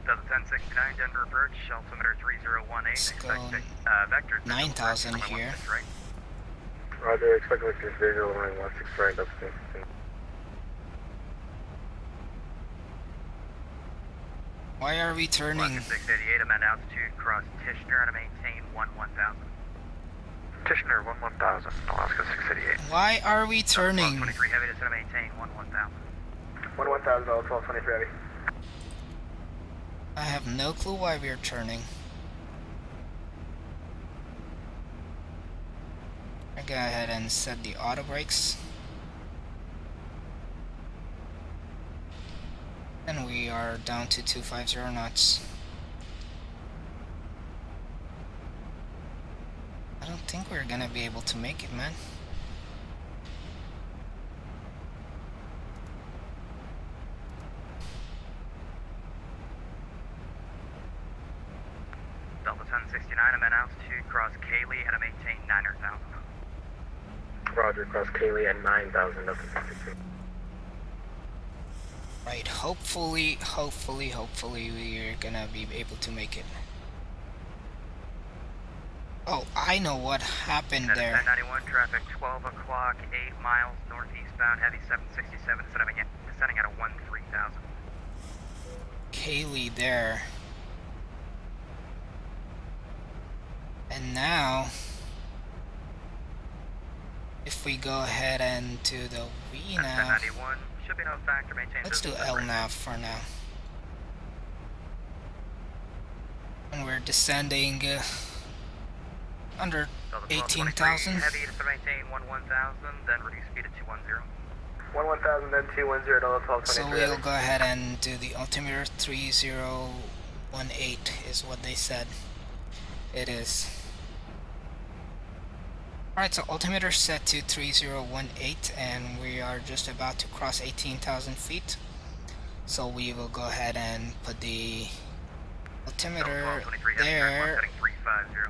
Delta 1069, Denver approach, altimeter 3018, Let's go expect vectors. 9,000 here. Right. Roger, expect vectors visual running 16 right, Delta 1069. Why are we turning? 688, I'm at altitude, cross Tishner, and I maintain 11,000. Tishner, 11,000, Alaska 688. Why are we turning? 23 heavy, to maintain 11,000. 11,000, 1223 heavy. I have no clue why we are turning. I go ahead and set the auto brakes. And we are down to 250 knots. I don't think we're gonna be able to make it, man. Delta 1069, I'm at altitude, cross Cayley, and I maintain 900,000. Roger, cross Cayley at 9,000, Delta 1069. Right, hopefully we're gonna be able to make it. Oh, I know what happened there. 1091, traffic 12 o'clock, 8 miles northeastbound, heavy 767, descending at a 13,000. Cayley there. And now, if we go ahead and do the V now, 1091, should be no factor, maintain. let's do L nav for now. And we're descending under 18,000. Heavy to maintain 11,000, then reduce speed to 210. 11,000, then 210, Delta 1223 So heavy. we'll go ahead and do the altimeter 3018 is what they said. It is. Alright, so altimeter set to 3018 and we are just about to cross 18,000 feet. So we will go ahead and put the altimeter there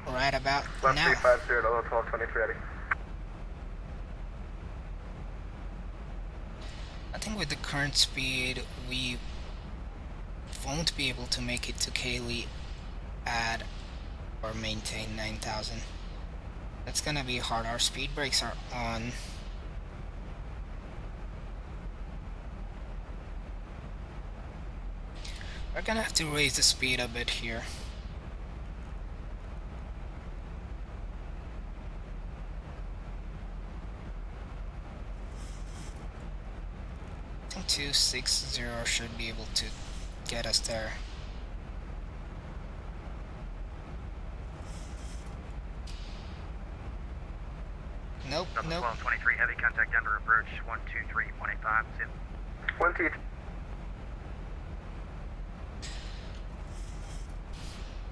right about now. 350, Delta 1223 heavy. I think with the current speed we won't be able to make it to Cayley at or maintain 9,000. That's gonna be hard. Our speed brakes are on. We're gonna have to raise the speed a bit here. I think 260 should be able to get us there. Nope, Double nope. 1223, heavy contact Denver approach 123.85. Zip. 1, 2,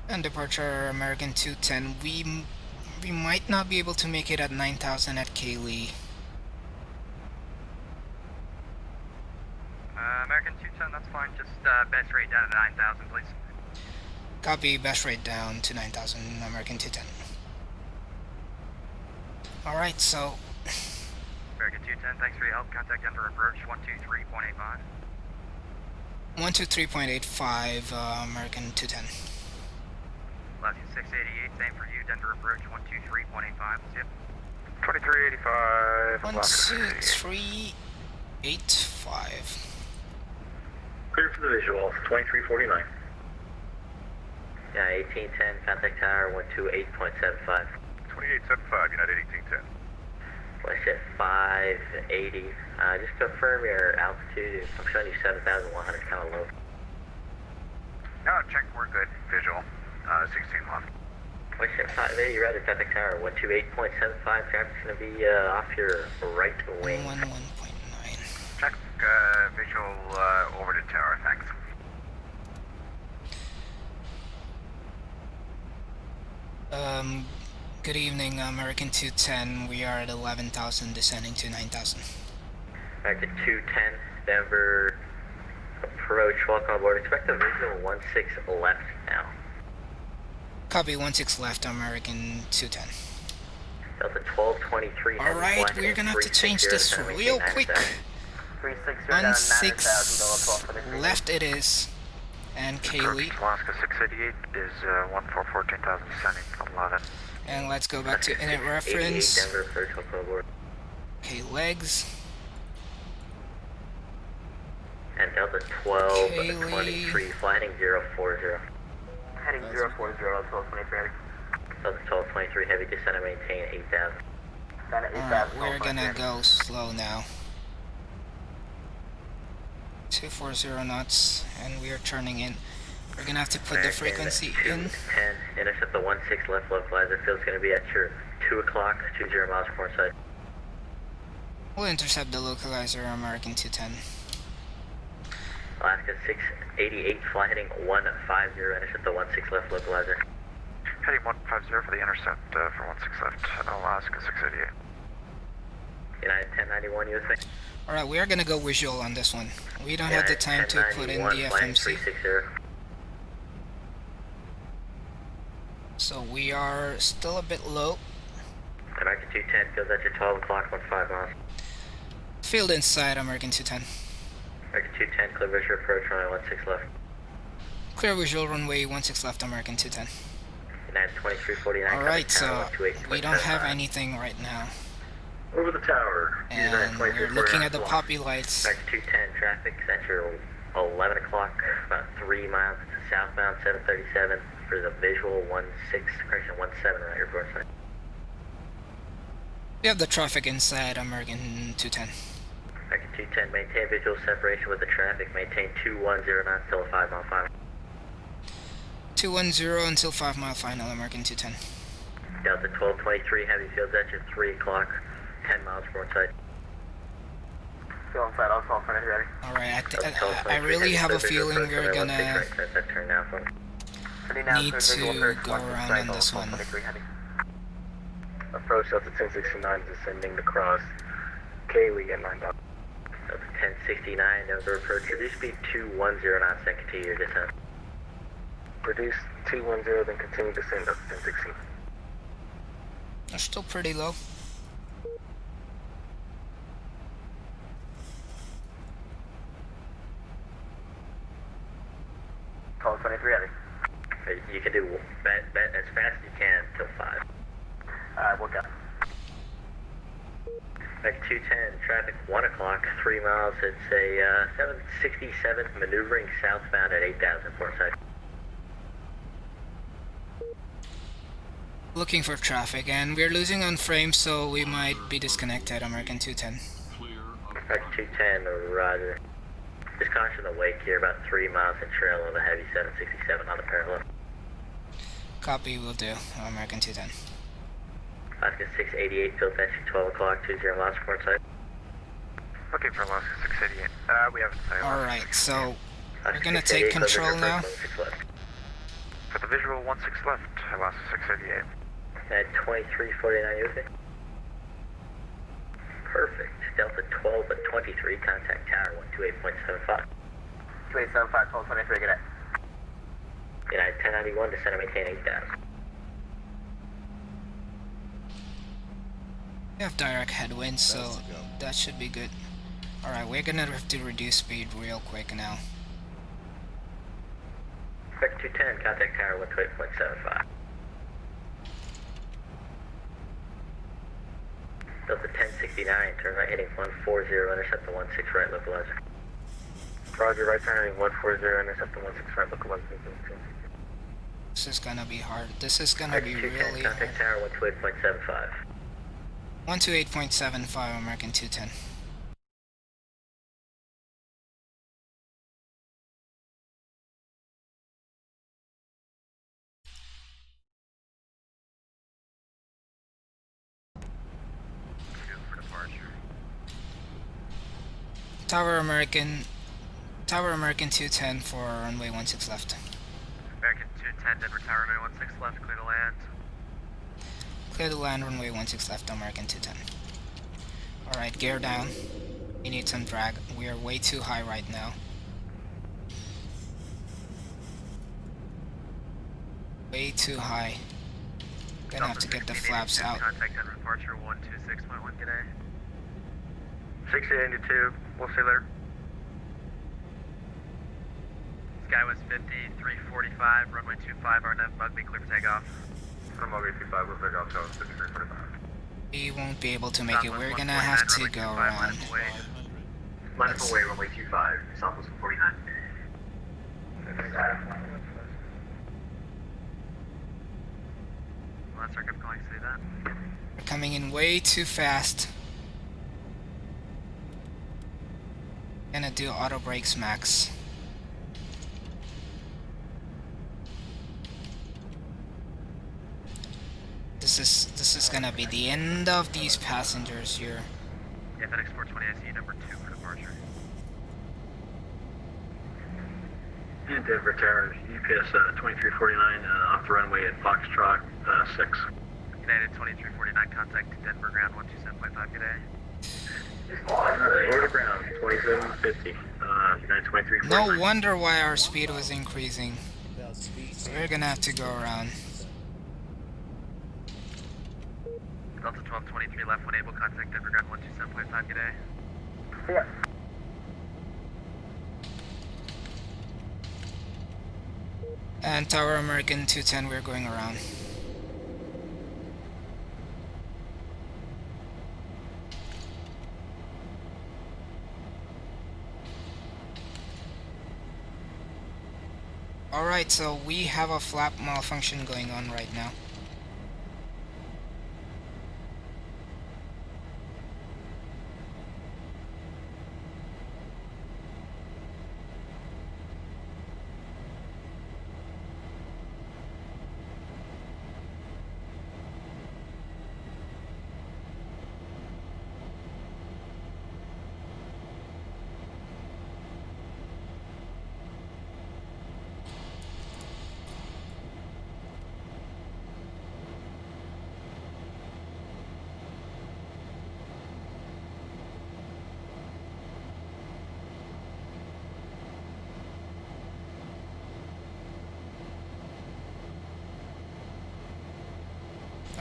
And departure American 210. We might not be able to make it at 9,000 at Kaylee. American 210, that's fine. Just best rate down to 9,000, please. Copy, best rate down to 9,000, American 210. Alright, so... American 210, thanks for your help. Contact Denver approach 123.85. 123.85, American 210. Alaska 688, same for you. Denver approach 123.85. Zip. 2385. 123.85. Clear for the visual, 2349. Yeah, 1810, contact tower 128.75. 2875, United 1810. Let's at 580. Just confirm your altitude. I'm showing you 7,100, kind of low. No, check, we're good. Visual, 16-1. Let's at 580, rather, contact tower 128.75. Traffic's going to be off your right wing. 111.9. Check, visual over the tower, thanks. Good evening, American 210. We are at 11,000, descending to 9,000. American 210, Denver approach, welcome aboard. Expect a visual 16 left now. Copy, 16 left, American 210. Delta 1223. Alright, we're gonna have to change this real quick. 16 left it is. And Kaylee. Alaska 688 is 1414,000 descending from 11. And let's go back to init reference. Denver approach, welcome aboard. Okay, legs. And Delta 1223, flying 040. Heading 040, 1223. Delta 1223, heavy descent and maintain 8,000. Alright, we're gonna go slow now. 240 knots, and we are turning in. We're gonna have to put the frequency in. 10, intercept the 16 left localizer. Field's gonna be at your 2 o'clock, 20 miles per hour side. We'll intercept the localizer, American 210. Alaska 688, fly heading 150, intercept the 16 left localizer. Heading 150 for the intercept for 16 left, Alaska 688. United 1091, USA. Alright, we are gonna go visual on this one. We don't have the time to put in the FMC. So we are still a bit low. American 210, fields at your 12 o'clock, 15 miles. Field inside, American 210. American 210, clear visual approach, runway 16 left. Clear visual, runway 16 left, American 210. United 2349. Alright, so we don't have anything right now. Over the tower. And we're looking at the poppy lights. American 210, traffic at your 11 o'clock, about 3 miles to southbound 737 for the visual 17 right your broadside. We have the traffic inside, American 210. American 210, maintain visual separation with the traffic, maintain 210 knots till a 5 mile final. 210 until 5 mile final, American 210. Delta 1223, heavy fields at your 3 o'clock, 10 miles broadside. Field inside, also on front, ready. Alright, I really have a feeling we're gonna need to go around on this one. Approach Delta 1069 descending to cross Kaylee at 9,000. Delta 1069, Denver approach, reduce speed 210 knots and continue your descent. Reduce 210, then continue descent up to 1016. They're still pretty low. Call 23 ready. You can do bet as fast as you can till 5. Alright, we'll go. Back 210, traffic 1 o'clock, 3 miles. It's a 767 maneuvering southbound at 8,000 port side. Looking for traffic, and we're losing on frame, so we might be disconnected. American 210. Back 210, roger. Just caution the wake here, about 3 miles in trail of a heavy 767 on the parallel. Copy, will do. American 210. Alaska 688, field taxi 12 o'clock, 20 miles port side. Okay, for Alaska 688. We haven't sighted. Alright, so we're Alaska gonna take 688, closing control your now. first 16 left. For the visual 16 left, Alaska 688. At 2349, you with me? Perfect. Delta 12 at 23, contact tower 128.75. 2875, 1223, good day. United 1091, descend and maintain 8,000. We have direct headwind, so that should be good. Alright, we're gonna have to reduce speed real quick now. Back 210, contact tower 128.75. Delta 1069, turn right heading 140, intercept the 16 right localizer. Roger, right turn heading 140, intercept the 16 right localizer. This is gonna be hard. This is gonna Back be 210, really hard. contact tower 128.75. 128.75, American 210. For departure. Tower American 210 for runway 16 left. American 210, Denver Tower, runway 16 left, clear to land. Clear to land, runway 16 left, American 210. Alright, gear down. We need some drag. We are way too high right now. Way too high. Gonna have to get the flaps out. Contact Denver departure 126.1, good day. 6882, we'll see you later. Skywest 50, 345, runway 25, RNF, Mugby, clear for takeoff. From Mugby 25, we'll take off, so 5345. We won't be able to make it. We're gonna have to go around. Line up away, runway 25, Southwest 149. Last circuit calling, see that? We're coming in way too fast. Gonna do auto brakes max. This is gonna be the end of these passengers here. Yeah, FedEx 420 IC number 2 for departure. And Denver Tower, UPS 2349, off the runway at Foxtrot 6. United 2349, contact Denver ground 127.5, good day. Order ground 2750, United 2349. No wonder why our speed was increasing. So we're gonna have to go around. Delta 1223 left, when able, contact Denver ground 127.5, good day. Yeah. And Tower American 210, we're going around. Alright, so we have a flap malfunction going on right now.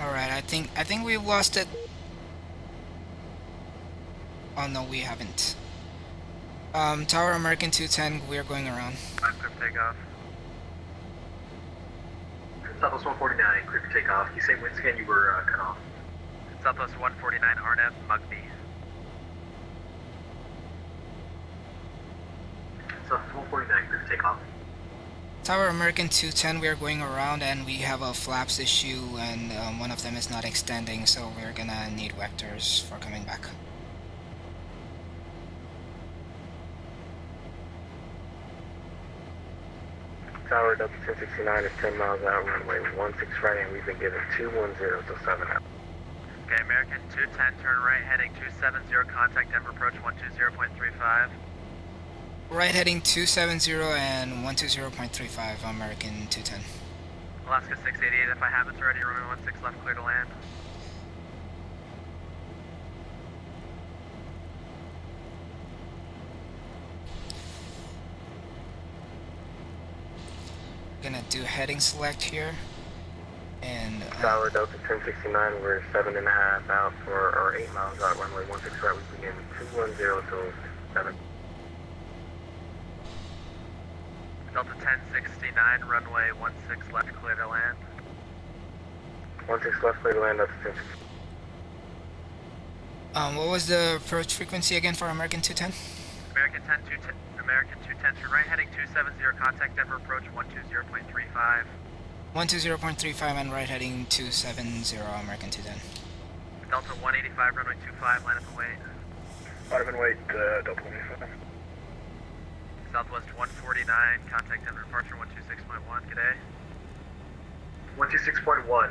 Alright, I think we've lost it. Oh no, we haven't. Tower American 210, we're going around. I'm clear for takeoff. Southwest 149, clear for takeoff. You say once again you were cut off. Southwest 149, RNF, Mugby. Delta 149, clear to take off. Tower American 210, we are going around and we have a flaps issue and one of them is not extending, so we're gonna need vectors for coming back. Tower Delta 1069 is 10 miles out, runway 16 right, and we've been given 210 till 7 out. Okay, American 210, turn right, heading 270, contact Denver approach 120.35. Right heading 270 and 120.35, American 210. Alaska 688, if I haven't already, runway 16 left, clear to land. Gonna do heading select here. And Tower Delta 1069, we're 7.5 out for, or 8 miles out, runway 16 right, we begin 210 till 7. Delta 1069, runway 16 left, clear to land. 16 left, clear to land, Delta 1069. what was the approach frequency again for American 210? American 210, turn right, heading 270, contact Denver approach 120.35. 120.35 and right heading 270, American 210. Delta 185, runway 25, line up and wait. Line up and wait, Delta 185. Southwest 149, contact Denver departure 126.1, good day. 126.1.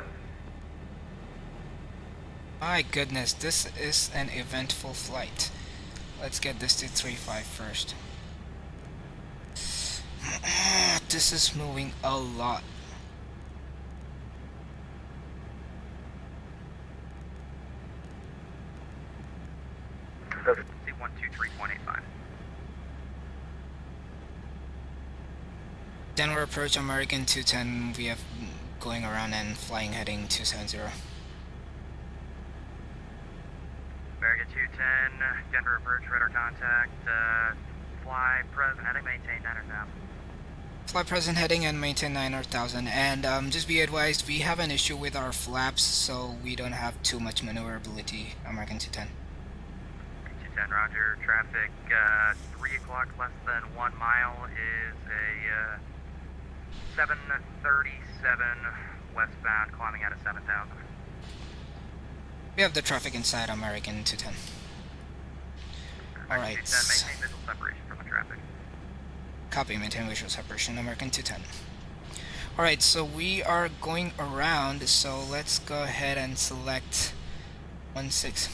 My goodness, this is an eventful flight. Let's get this to 35 first. This is moving a lot. C123.85. Denver approach American 210, we have going around and flying heading 270. American 210, Denver approach, radar contact, fly present heading, maintain 9,000. Fly present heading and maintain 9,000. And just be advised, we have an issue with our flaps, so we don't have too much maneuverability, American 210. 210, roger, traffic, 3 o'clock, less than 1 mile is a 737 westbound, climbing out of 7,000. We have the traffic inside American 210. Alright. Maintain visual separation from the traffic. Copy, maintain visual separation, American 210. Alright, so we are going around, so let's go ahead and select 16.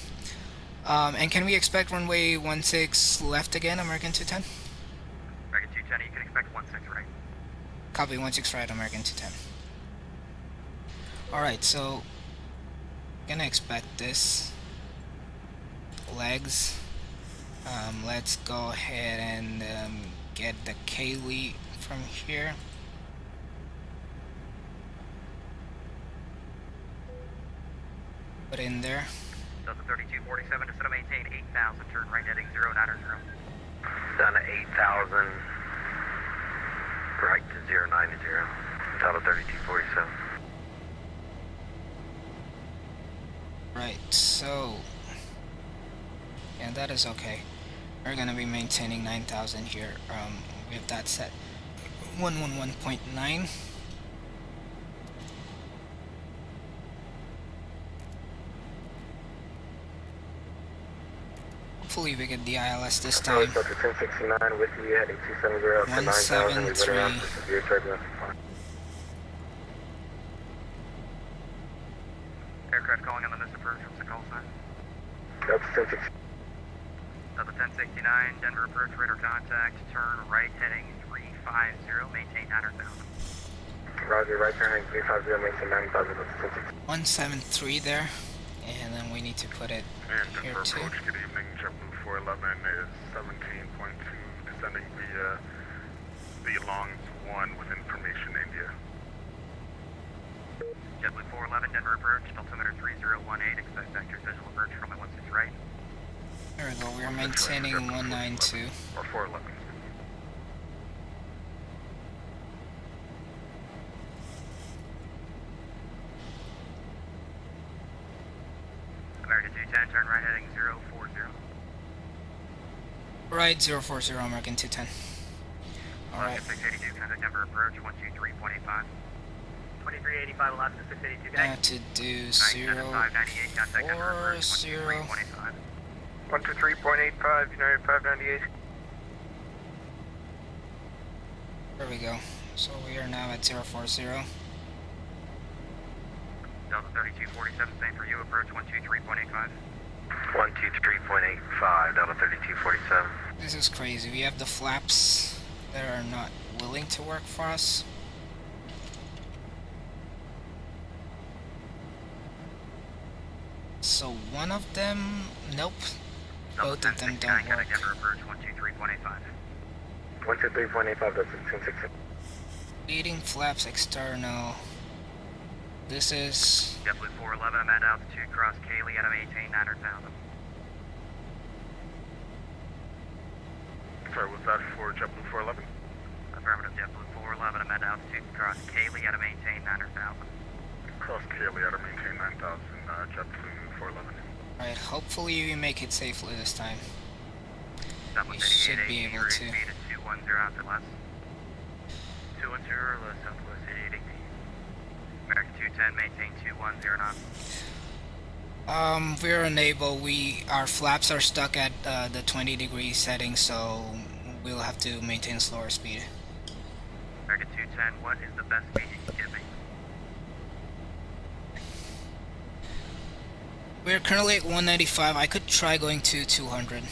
And can we expect runway 16 left again, American 210? American 210, you can expect 16 right. Copy, 16 right, American 210. Alright, so gonna expect this. Legs. Let's go ahead and get the K-lead from here. Put in there. Delta 3247, just to maintain 8,000, turn right heading 090. Down to 8,000, right to 090, Delta 3247. Right, so yeah, that is okay. We're gonna be maintaining 9,000 here. We have that set 111.9. Hopefully we get the ILS this time. 1069 with you, heading 270 up to 9,000. We've been around for severe turbulence. Aircraft calling on the missed approach, what's the call sign? Delta 1069. Delta 1069, Denver approach, radar contact, turn right heading 350, maintain 9,000. Roger, right turn heading 350, maintain 9,000, Delta 1069. 173 there, and then we need to put it And here Denver too. approach, good evening, JetBlue 411 is 17.2, descending via the Longs 1 with information India. JetBlue 411, Denver approach, altimeter 3018, expect vectors visual approach from my 16 right. There we go, we are maintaining 192. Or 411. American 210, turn right heading 040. Right, 040, American 210. Alright. 682, contact Denver approach 123.85. 2385 Alaska 682, good I night. have to do 598, contact Denver approach 040. 123.85. 123.85, United 598. There we go. So we are now at 040. Delta 3247, same for you, approach 123.85. 123.85, Delta 3247. This is crazy. We have the flaps that are not willing to work for us. So one of them, nope. Both of them don't work. Contact Denver approach 123.85. 123.85, that's 1060. Leading flaps external. This is JetBlue 411, I'm at altitude, cross Cayley, and I'm maintain 900,000. Sorry, was that for JetBlue 411? Affirmative, JetBlue 411, I'm at altitude, cross Cayley, and I'm maintain 900,000. Cross Cayley, out of maintain 9,000, JetBlue 411. alright. Hopefully we make it safely this time. Southwest We should be 8880, able to. speed is 210 out to less. 210 or less, Southwest 8880. American 210, maintain 210 knots. We're unable. Our flaps are stuck at the 20-degree setting, so we'll have to maintain slower speed. American 210, what is the best speed you can give me? We're currently at 195. I could try going to 200.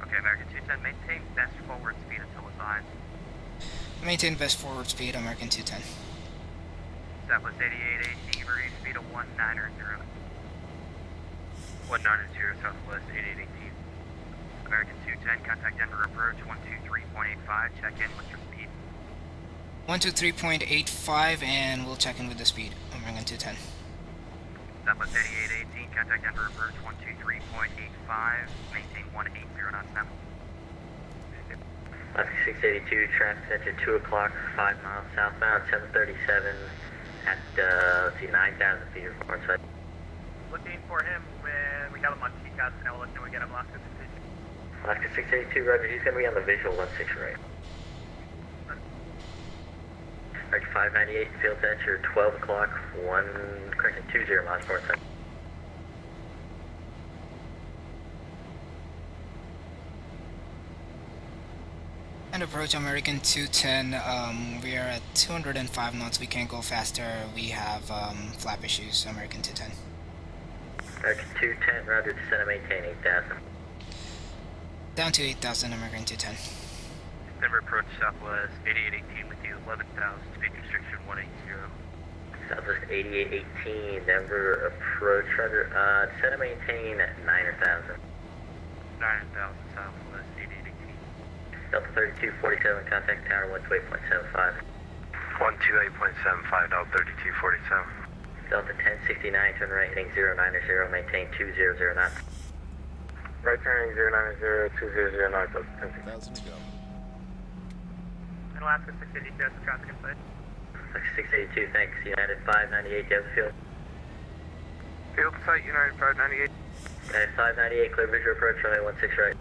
Okay, American 210, maintain best forward speed until advised. Maintain best forward speed, American 210. Southwest 8880, ready speed of 190. 190, Southwest 8818. American 210, contact Denver approach 123.85, check in with your speed. 123.85, and we'll check in with the speed. American 210. Southwest 8818, contact Denver approach 123.85, maintain 180 knots now. Alaska 682, traffic center 2 o'clock, 5 miles southbound, 737 at, let's see, 9,000 feet report site. Looking for him when we got him on TCAS, and now we'll look when we get him Alaska 682. Alaska 682, roger, he's going to be on the visual 16 right. Roger, 598, field center 12 o'clock, 20 miles report site. And approach American 210. We are at 205 knots. We can't go faster. We have flap issues. American 210. American 210, roger, descend and maintain 8,000. Down to 8,000. American 210. Denver approach Southwest 8818 with you, 11,000, speed restriction 180. Southwest 8818, Denver approach, roger, descend and maintain 9,000. 9,000, Southwest 8818. Delta 3247, contact tower 128.75. 128.75, Delta 3247. Delta 1069, turn right heading 090, maintain 200 knots. Right turning 090, 200 knots, Delta 1,000 to go. And Alaska 682, has some traffic in sight. Alaska 682, thanks. United 598, go to the field. Field site, United 598. United 598, clear visual approach, runway 16 right.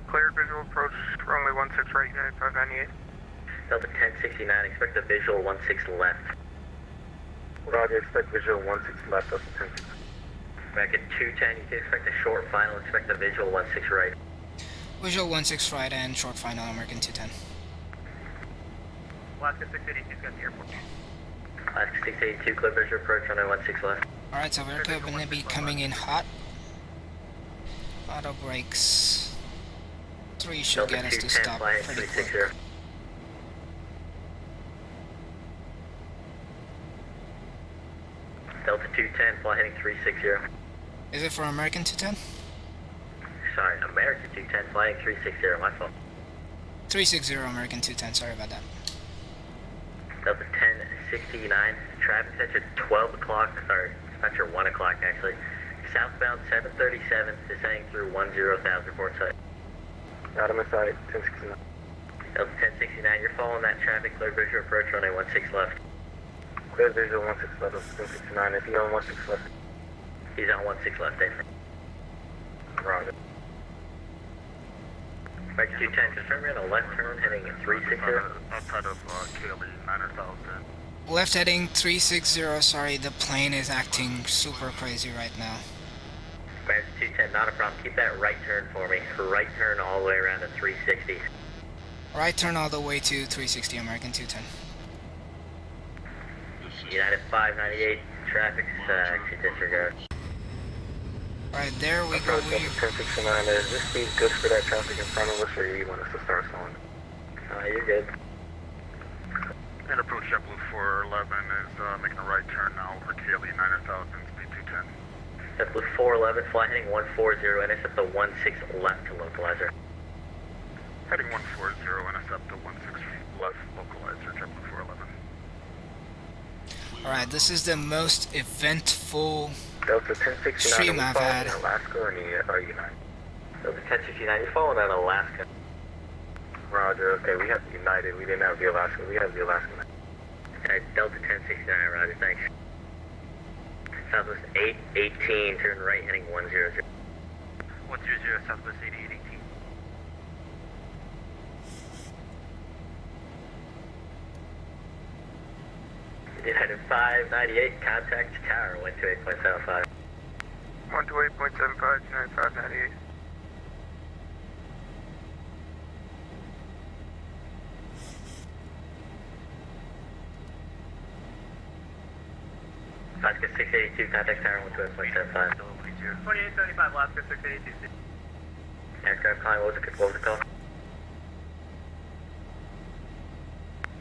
Clear visual approach, runway 16 right, United 598. Delta 1069, expect a visual 16 left. Roger, expect visual 16 left, Delta 1069. American 210, you can expect a short final, expect a visual 16 right. Visual 16 right and short final. American 210. Alaska 682 is going to the airport. Alaska 682, clear visual approach, runway 16 left. Alright, so we're going to be coming in hot. Auto brakes. 3 should Delta get us to 210, stop flying pretty 360. quick. Delta 210, fly heading 360. Is it for American 210? Sorry, American 210, flying 360, my fault. 360 American 210, sorry about that. Delta 1069, traffic center 12 o'clock, or dispatcher 1 o'clock actually. Southbound 737, descending through 10,000 report site. Got him inside, 1069. Delta 1069, you're following that traffic, clear visual approach, runway 16 left. Clear visual 16 left, 1069. Is he on 16 left? He's on 16 left, thanks. Roger. American 210, confirm you're on a left turn heading 360. Outside of KLE 900,000. Left heading 360, sorry, the plane is acting super crazy right now. American 210, not a problem. Keep that right turn for me. Right turn all the way around to 360. Right turn all the way to 360, American 210. United 598, traffic's exit disregard. Right, there we go. 1069, is this speed good for that traffic in front of us, or you want us to start slowing? You're good. And approach JetBlue 411 is making a right turn now over KLE 900,000, speed 210. JetBlue 411, fly heading 140, intercept the 16 left to localizer. Heading 140, intercept the 16 left localizer, JetBlue 411. Alright, this is the most eventful Delta 1069, stream I've had. in Alaska or United? Delta 1069, you're following on Alaska. Roger, okay, we have the United, we didn't have the Alaska, we have the Alaska. Alright, Delta 1069, roger, thanks. Southwest 818, turn right heading 100. 100, Southwest 8818. United 598, contact tower, 128.75. 128.75, United 598. Alaska 682, contact tower, 128.75. 2875, Alaska 682. Aircraft calling, what was the call?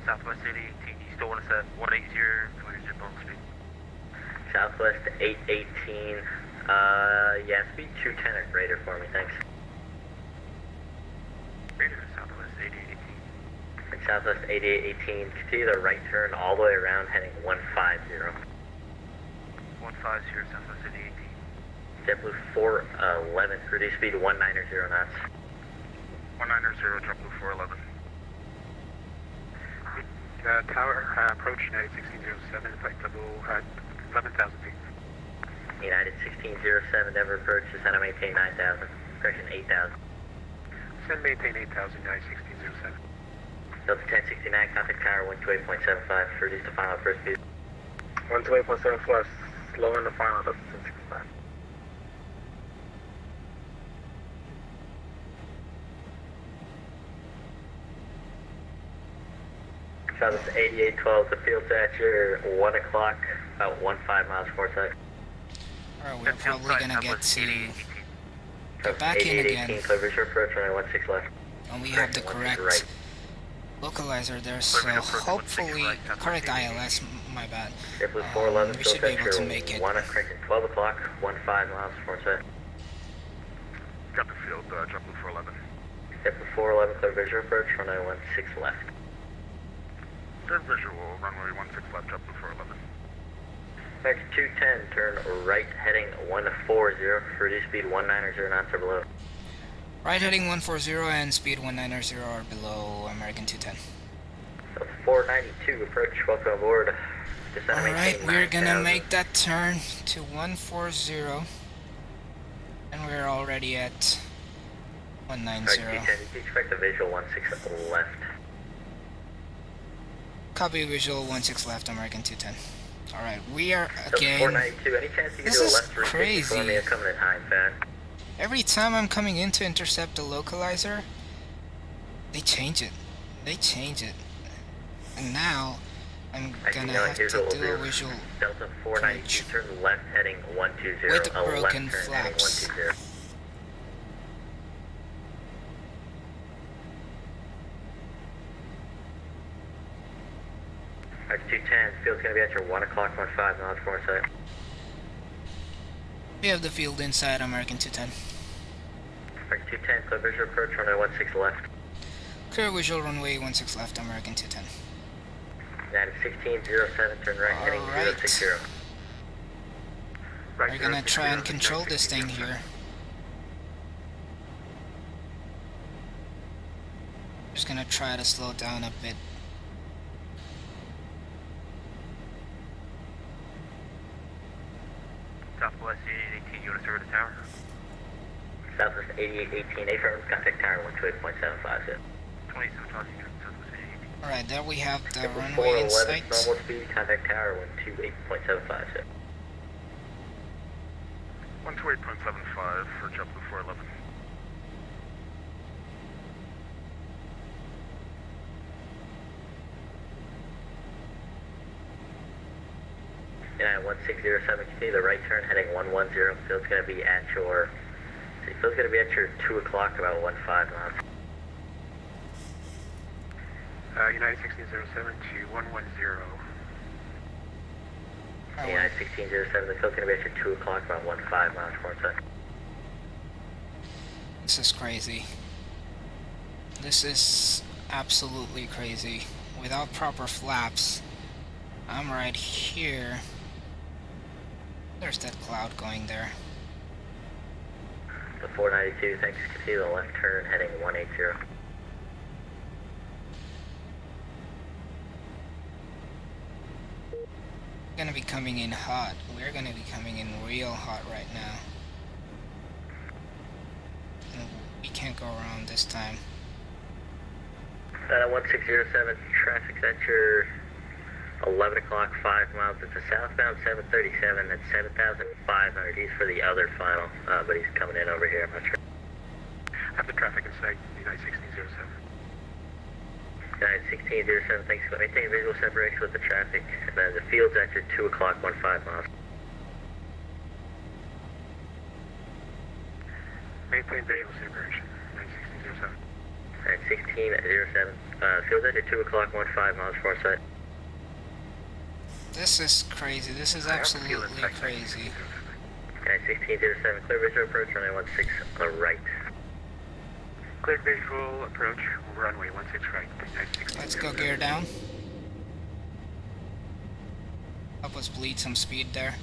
Southwest 818, you still want to set 180 for your zip on speed? Southwest 818, yeah, speed 210 or greater for me, thanks. Greater, Southwest 8818. Southwest 8818, continue the right turn all the way around heading 150. 150, Southwest 8818. JetBlue 411, reduce speed 190 knots. 190, JetBlue 411. Tower, approach United 1607, flight level 11,000 feet. United 1607, Denver approach, descend and maintain 9,000. Correction, 8,000. Send maintain 8,000, United 1607. Delta 1069, contact tower 128.75, reduce the final approach speed. 128.75, slow in the final, Delta 1065. Southwest 8812, the field's at your 1 o'clock, about 15 miles per second. Alright, we're probably gonna get to go back in again. Clear visual approach, runway 16 left. And we have the correct localizer there, so hopefully, correct ILS, my bad. JetBlue 411, we should be able to make it. 12 o'clock, 15 miles per second. Got the field, JetBlue 411. JetBlue 411, clear visual approach, runway 16 left. Clear visual, runway 16 left, JetBlue 411. Next 210, turn right heading 140, reduce speed 190 knots or below. Right heading 140 and speed 190 or below, American 210. 492, approach, welcome aboard. Alright, we're gonna make that turn to 140. And we're already at 190. Alright, 210, you expect a visual 16 left. Copy visual 16 left, American 210. Alright, we are again. 492, any chance you can This do a is left 360 for me? crazy. I'm coming in high and fast. Every time I'm coming in to intercept the localizer, they change it. And now, I'm gonna have to do a visual Delta 492, turn left heading 120. with a broken left turn flaps. heading 120. X210, field's gonna be at your 1 o'clock, 15 miles per second. We have the field inside American 210. X210, clear visual approach, runway 16 left. Clear visual runway 16 left, American 210. United 1607, turn right heading Alright. 060. We're gonna try and control this thing here. Just gonna try to slow down a bit. Southwest 8818, you want to serve the tower? Southwest 8818, affirm, contact tower 128.75, sir. 27 talking to Southwest 88. Alright, there we have the Triple runway in 411, sight. normal speed, contact tower 128.75, sir. 128.75 for JetBlue 411. United 1607, continue the right turn heading 110. Field's going to be at your, field's going to be at your 2 o'clock, about 15 miles. United 1607 to 110. United 1607, the field's going to be at your 2 o'clock, about 15 miles forward side. This is crazy. This is absolutely crazy. Without proper flaps, I'm right here. There's that cloud going there. The 492, thanks, continue the left turn heading 180. Gonna be coming in hot. We're gonna be coming in real hot right now. And we can't go around this time. 1607, traffic's at your 11 o'clock, 5 miles. It's a southbound 737 at 7,500. He's for the other final, but he's coming in over here. I'm not sure. I have the traffic in sight, United 1607. United 1607, thanks. Maintain visual separation with the traffic. And then the field's at your 2 o'clock, 15 miles. Maintain visual separation, United 1607. United 1607, field's at your 2 o'clock, 15 miles far side. This is crazy. This is absolutely crazy. United 1607, clear visual approach, runway 16 on the right. Cleared visual approach, runway 16 right. Let's go gear down. Help us bleed some speed there.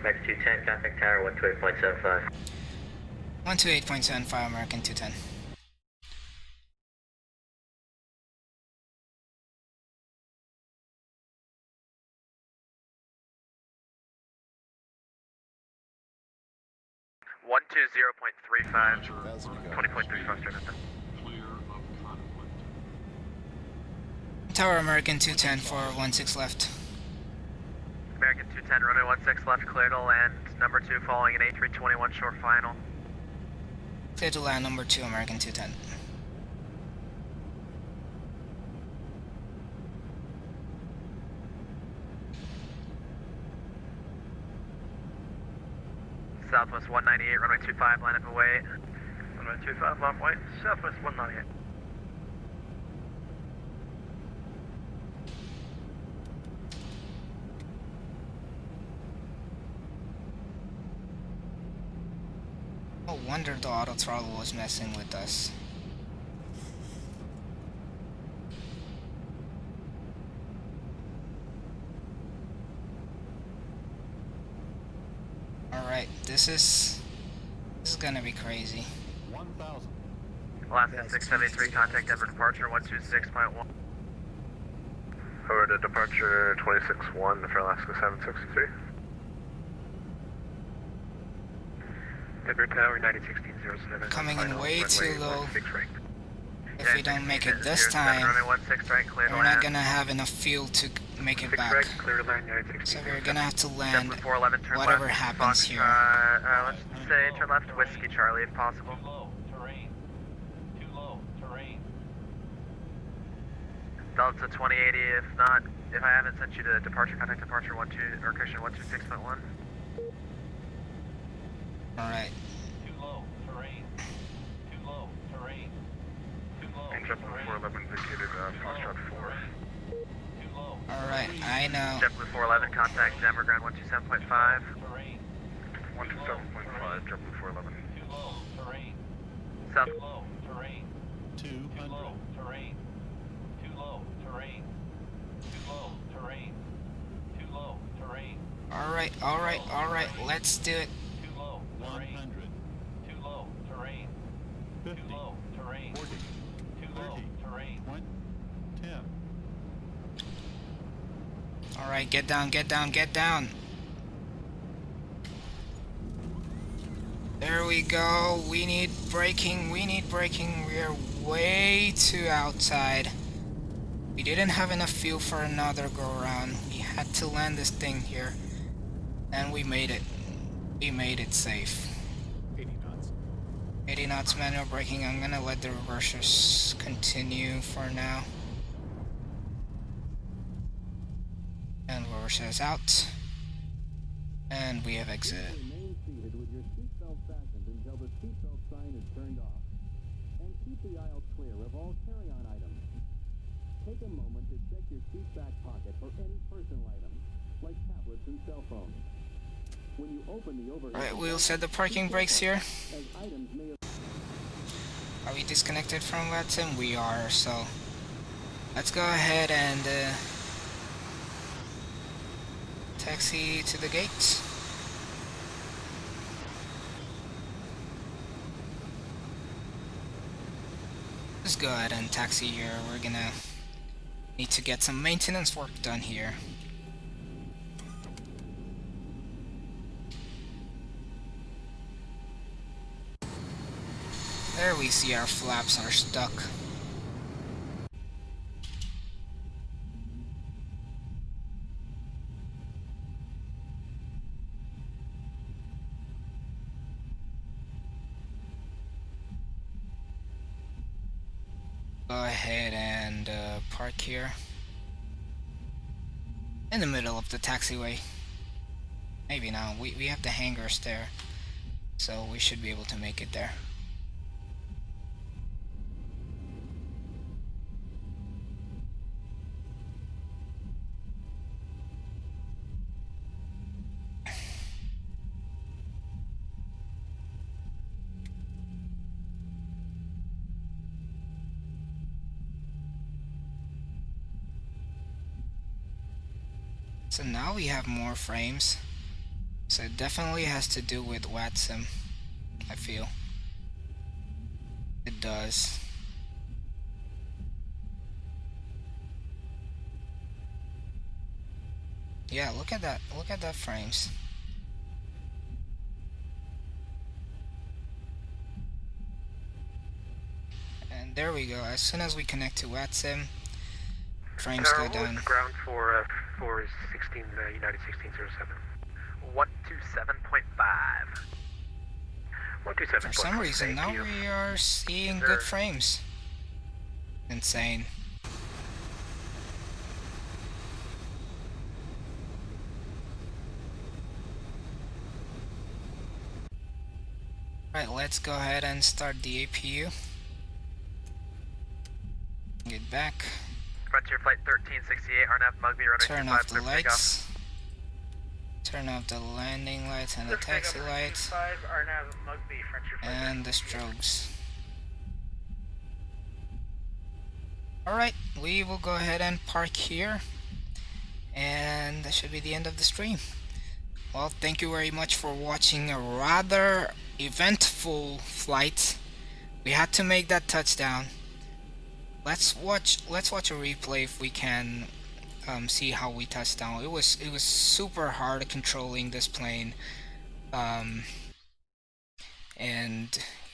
Max 210, contact tower 128.75. 128.75 American 210. One 20.35, 20.35 straight. Tower American 210 for 16 left. American 210, runway 16 left, clear to land. Number 2 following an A321 short final. Clear to land number 2 American 210. Southwest 198, runway 25, line up and wait. Runway 25, line wait, Southwest 198. No wonder the auto throttle was messing with us. Alright, this is gonna be crazy. 1,000. Alaska 673, contact Denver departure 126.1. Over to departure 26-1 for Alaska 763. Denver Tower, United 1607. Coming in way too low. Right. If we don't make it this time, Runway 16 right, clear to we're land. not gonna have enough fuel to make it back. Clear to land, United 1607. So we're gonna have to land JetBlue 411, turn whatever left. happens here. Let's say turn left, Whiskey Charlie if possible. Too low, terrain. Too low, terrain. Delta 2080, if not, if I haven't sent you to departure, contact departure 12, or cushion 126.1. Alright. Too low, terrain. Too low, terrain. Too low, JetBlue 411 vacated Foxtrot 4. Too low. Alright, I know. JetBlue 411, contact Denver ground 127.5. Terrain. 127.5, JetBlue 411. Too low, terrain. South. Too low, terrain. Too 200. low, terrain. Too low, terrain. Too low, terrain. Too low, terrain. Alright, let's do it. Too low, terrain. 100. Too low, terrain. 50. Too low, terrain. 40, 30, 10. Alright, get down, get down, get down. There we go. We need braking, we need braking. We are way too outside. We didn't have enough fuel for another go around. We had to land this thing here. And we made it. We made it safe. 80 knots. 80 knots manual braking. I'm gonna let the reversers continue for now. And reversers out. And we have exited. Remain seated with your seatbelt fastened until the seatbelt sign is turned off. And keep the aisle clear of all carry-on items. Take a moment to check your seat back pocket for any personal items, like tablets and cell phones. When you open the overhead... Alright, we'll set the parking brakes here. As items may... Are we disconnected from VATSIM? We are, so... Let's go ahead and... taxi to the gate. Let's go ahead and taxi here. We're gonna need to get some maintenance work done here. There we see our flaps are stuck. Go ahead and park here in the middle of the taxiway. Maybe now. We have the hangars there, so we should be able to make it there. So now we have more frames. So it definitely has to do with VATSIM, I feel. It does. Yeah, look at that. Look at that frames. And there we go. As soon as we connect to VATSIM, frames go down. Ground for 16, United 1607. 127.5. 127. For some reason, now we are seeing good frames. Insane. Right, let's go ahead and start the APU. Get back. Frontier Flight 1368, RNAV Mugby, runway Turn 25, off the lights. Turn off the landing lights and the taxi lights. And the strobes. Alright, we will go ahead and park here. And that should be the end of the stream. Well, thank you very much for watching a rather eventful flight. We had to make that touchdown. Let's watch a replay if we can see how we touched down. It was super hard controlling this plane. And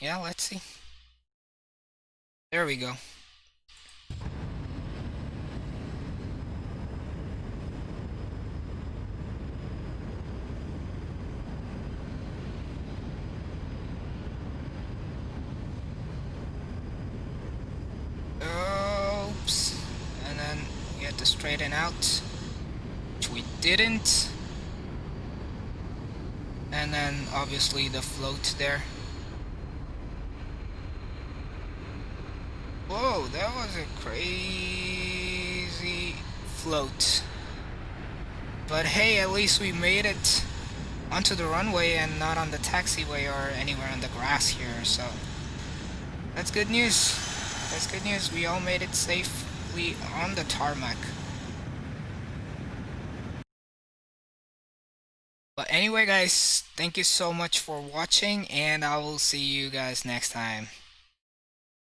yeah, let's see. There we go. Oops. And then we had to straighten out, which we didn't. And then obviously the float there. Whoa, that was a crazy float. But hey, at least we made it onto the runway and not on the taxiway or anywhere on the grass here, so that's good news. That's good news. We all made it safely on the tarmac. But anyway guys, thank you so much for watching, and I will see you guys next time.